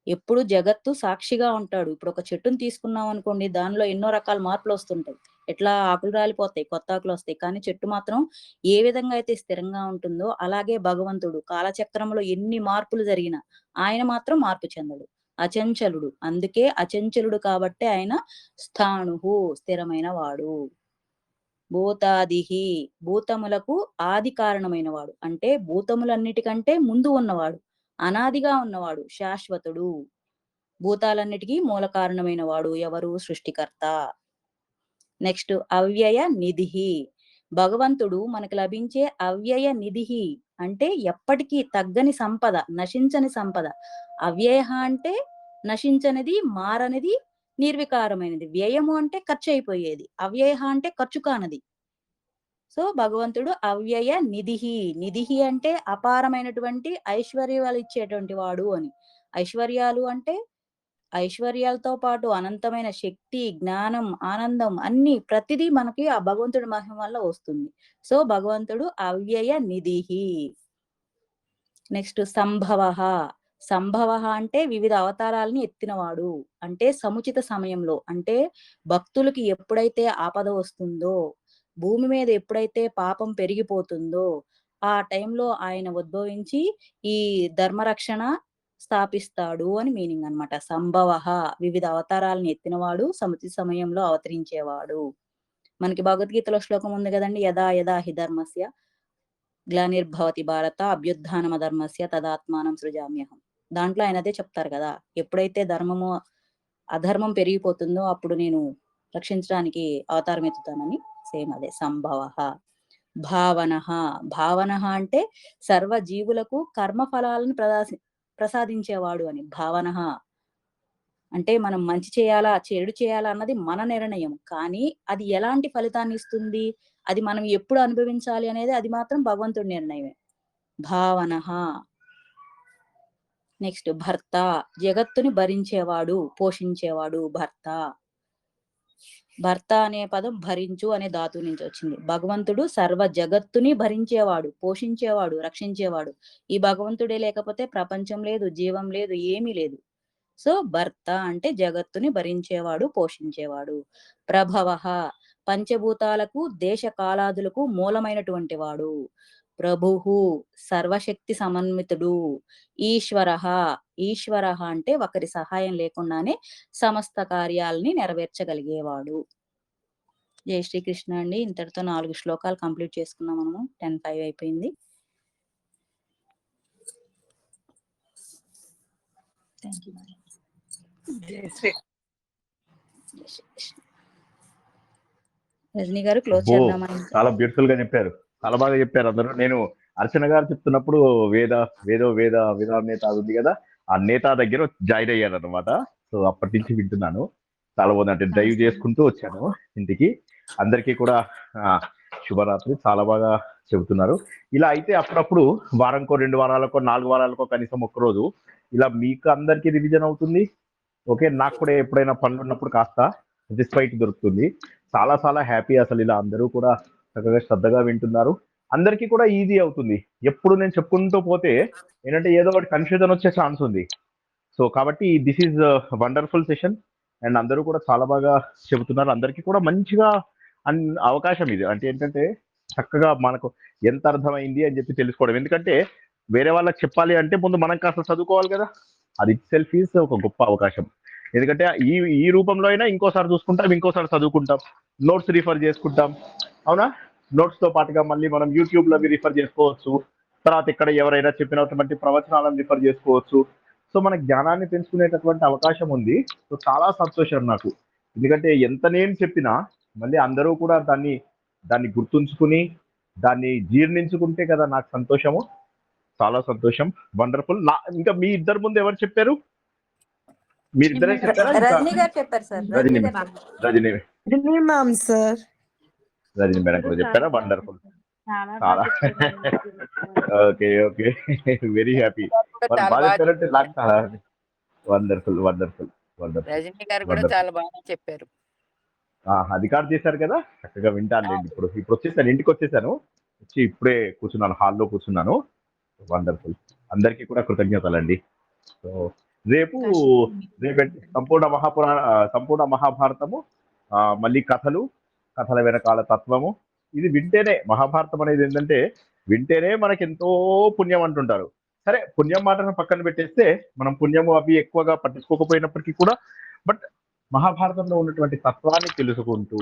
ఎప్పుడు జగత్తు సాక్షిగా ఉంటాడు. ఇప్పుడు ఒక చెట్టును తీసుకున్నాం అనుకోండి, దానిలో ఎన్నో రకాల మార్పులు వస్తుంటాయి. ఎట్లా ఆకులు రాలిపోతాయి, కొత్త ఆకులు వస్తాయి, కానీ చెట్టు మాత్రం ఏ విధంగా అయితే స్థిరంగా ఉంటుందో అలాగే భగవంతుడు కాలచక్రంలో ఎన్ని మార్పులు జరిగినా ఆయన మాత్రం మార్పు చెందడు, అచంచలుడు. అందుకే అచంచలుడు కాబట్టి ఆయన స్థాణుహు, స్థిరమైన వాడు. భూతాదిహి, భూతములకు ఆది కారణమైన వాడు, అంటే భూతములన్నిటికంటే ముందు ఉన్నవాడు, అనాదిగా ఉన్నవాడు, శాశ్వతుడు. భూతాలన్నిటికీ మూల కారణమైన వాడు ఎవరు? సృష్టికర్త. నెక్స్ట్ అవ్యయ నిధిహి, భగవంతుడు మనకు లభించే అవ్యయ నిధిహి అంటే ఎప్పటికీ తగ్గని సంపద, నశించని సంపద. అవ్యయ అంటే నశించనిది, మారనిది, నిర్వికారమైనది. వ్యయము అంటే ఖర్చు అయిపోయేది, అవ్యయ అంటే ఖర్చు కానది. సో భగవంతుడు అవ్యయ నిధిహి అంటే అపారమైనటువంటి ఐశ్వర్యాలు ఇచ్చేటువంటి వాడు అని. ఐశ్వర్యాలు అంటే ఐశ్వర్యాలతో పాటు అనంతమైన శక్తి, జ్ఞానం, ఆనందం, అన్ని ప్రతిదీ మనకి ఆ భగవంతుడి మహిమ వల్ల వస్తుంది. సో భగవంతుడు అవ్యయ నిధిహి. నెక్స్ట్ సంభవ అంటే వివిధ అవతారాలని ఎత్తినవాడు, అంటే సముచిత సమయంలో, అంటే భక్తులకి ఎప్పుడైతే ఆపద వస్తుందో, భూమి మీద ఎప్పుడైతే పాపం పెరిగిపోతుందో ఆ టైంలో ఆయన ఉద్భవించి ఈ ధర్మరక్షణ స్థాపిస్తాడు అని మీనింగ్ అన్నమాట. సంభవ, వివిధ అవతారాలను ఎత్తినవాడు, సముచిత సమయంలో అవతరించేవాడు. మనకి భగవద్గీతలో శ్లోకం ఉంది కదండి, యదా యదా హి ధర్మస్య గ్లానిర్భవతి భారత అభ్యుత్థానమ ధర్మస్య తదాత్మానం సృజామ్యహం. దాంట్లో ఆయన అదే చెప్తారు కదా, ఎప్పుడైతే అధర్మం పెరిగిపోతుందో అప్పుడు నేను రక్షించడానికి అవతారం ఎత్తుతానని. సేమ్ అదే సంభవ. భావన అంటే సర్వ జీవులకు కర్మ ఫలాలను ప్రసాదించేవాడు అని. భావన అంటే మనం మంచి చేయాలా, చెడు చేయాలా అన్నది మన నిర్ణయం, కానీ అది ఎలాంటి ఫలితాన్ని ఇస్తుంది, అది మనం ఎప్పుడు అనుభవించాలి అనేది అది మాత్రం భగవంతుడి నిర్ణయమే. భావన. నెక్స్ట్ భర్త, జగత్తుని భరించేవాడు, పోషించేవాడు భర్త అనే పదం భరించు అనే ధాతువు నుంచి వచ్చింది. భగవంతుడు సర్వ జగత్తుని భరించేవాడు, పోషించేవాడు, రక్షించేవాడు. ఈ భగవంతుడే లేకపోతే ప్రపంచం లేదు, జీవం లేదు, ఏమీ లేదు. సో భర్త అంటే జగత్తుని భరించేవాడు, పోషించేవాడు. ప్రభవ, పంచభూతాలకు, దేశ కాలాదులకు మూలమైనటువంటి వాడు. ప్రభుహు, సర్వశక్తి సమన్వితుడు. ఈశ్వర అంటే ఒకరి సహాయం లేకుండానే సమస్త కార్యాలని నెరవేర్చగలిగేవాడు. జై శ్రీకృష్ణ అండి. ఇంతటితో 4 శ్లోకాలు కంప్లీట్ చేసుకున్నాం మనము. 10:05 అయిపోయింది. Thank you. రజనీ గారు క్లోజ్ చేద్దామని. చాలా బ్యూటిఫుల్ గా చెప్పారు. చాలా బాగా చెప్పారు అందరూ. నేను అర్చన గారు చెప్తున్నప్పుడు వేద నేత ఉంది కదా, ఆ నేత దగ్గర జాయిన్ అయ్యాను అనమాట. సో అప్పటి నుంచి వింటున్నాను. చాలా బాగుంది. అంటే డ్రైవ్ చేసుకుంటూ వచ్చాను ఇంటికి. అందరికీ కూడా శుభరాత్రి. చాలా బాగా చెబుతున్నారు. ఇలా అయితే అప్పుడప్పుడు వారంకో 2 వారాలకో 4 వారాలకో కనీసం ఒక్కరోజు ఇలా మీకు అందరికీ రివిజన్ అవుతుంది. ఓకే, నాకు కూడా ఎప్పుడైనా పనులు ఉన్నప్పుడు కాస్త రెస్పైట్ దొరుకుతుంది. చాలా చాలా హ్యాపీ. అసలు ఇలా అందరూ కూడా చక్కగా శ్రద్ధగా వింటున్నారు. అందరికీ కూడా ఈజీ అవుతుంది. ఎప్పుడు నేను చెప్పుకుంటూ పోతే ఏంటంటే ఏదో ఒకటి కన్ఫ్యూజన్ వచ్చే ఛాన్స్ ఉంది. సో కాబట్టి this is wonderful session and అందరూ కూడా చాలా బాగా చెబుతున్నారు. అందరికీ కూడా మంచిగా అవకాశం ఇది. అంటే ఏంటంటే చక్కగా మనకు ఎంత అర్థమైంది అని చెప్పి తెలుసుకోవడం. ఎందుకంటే వేరే వాళ్ళకి చెప్పాలి అంటే ముందు మనం కాస్త చదువుకోవాలి కదా. అది ఇట్ సెల్ఫ్ ఈజ్ ఒక గొప్ప అవకాశం. ఎందుకంటే ఈ రూపంలో అయినా ఇంకోసారి చూసుకుంటాం, ఇంకోసారి చదువుకుంటాం, నోట్స్ రిఫర్ చేసుకుంటాం. అవునా? నోట్స్ తో పాటుగా మళ్ళీ మనం యూట్యూబ్ లో రిఫర్ చేసుకోవచ్చు. తర్వాత ఇక్కడ ఎవరైనా చెప్పినటువంటి ప్రవచనాలను రిఫర్ చేసుకోవచ్చు. సో మన జ్ఞానాన్ని పెంచుకునేటటువంటి అవకాశం ఉంది. సో చాలా సంతోషం నాకు. ఎందుకంటే ఎంత నేను చెప్పినా మళ్ళీ అందరూ కూడా దాన్ని గుర్తుంచుకుని దాన్ని జీర్ణించుకుంటే కదా నాకు సంతోషము. చాలా సంతోషం. వండర్ఫుల్. ఇంకా మీ ఇద్దరు ముందు ఎవరు చెప్పారు? మీరిద్దరే చెప్పారా? రజనీ గారు చెప్పారు sir. Rajini ma'am sir. Rajini madam కూడా చెప్పారా? వండర్ఫుల్. చాలా ఓకే ఓకే, వెరీ హ్యాపీ. బాగా చెప్పారంటే నాకు చాలా వండర్ఫుల్ వండర్ఫుల్ వండర్ఫుల్. రజనీ గారు కూడా చాలా బాగా చెప్పారు. అది కార్డు చేశారు కదా, చక్కగా వింటానులేండి. ఇప్పుడు వచ్చేసాను, ఇంటికి వచ్చేసాను. వచ్చి ఇప్పుడే కూర్చున్నాను, హాల్లో కూర్చున్నాను. వండర్ఫుల్. అందరికీ కూడా కృతజ్ఞతలండి. సో రేపు సంపూర్ణ మహాభారతము, మళ్ళీ కథల వెనకాల తత్వము. ఇది వింటేనే మహాభారతం అనేది ఏంటంటే వింటేనే మనకి ఎంతో పుణ్యం అంటుంటారు. సరే, పుణ్యం మాటను పక్కన పెట్టేస్తే మనం పుణ్యము అవి ఎక్కువగా పట్టించుకోకపోయినప్పటికీ కూడా బట్ మహాభారతంలో ఉన్నటువంటి తత్వాన్ని తెలుసుకుంటూ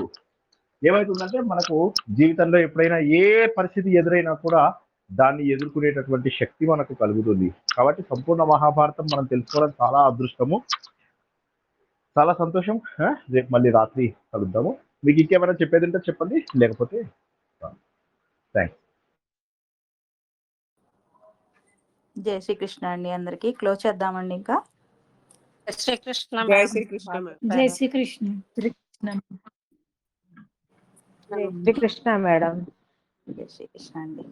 ఏమవుతుందంటే మనకు జీవితంలో ఎప్పుడైనా ఏ పరిస్థితి ఎదురైనా కూడా దాన్ని ఎదుర్కొనేటటువంటి శక్తి మనకు కలుగుతుంది. కాబట్టి సంపూర్ణ మహాభారతం మనం తెలుసుకోవడం చాలా అదృష్టము. చాలా సంతోషం. రేపు మళ్ళీ రాత్రి కలుద్దాము. మీకు ఇంకేమైనా చెప్పేది ఉంటే చెప్పండి, లేకపోతే థ్యాంక్స్. జై శ్రీకృష్ణ అండి. అందరికి క్లోజ్ చేద్దామండి. ఇంకా శ్రీకృష్ణ. జై శ్రీకృష్ణ. జై శ్రీకృష్ణ. శ్రీకృష్ణ మేడం. జై శ్రీకృష్ణ అండి.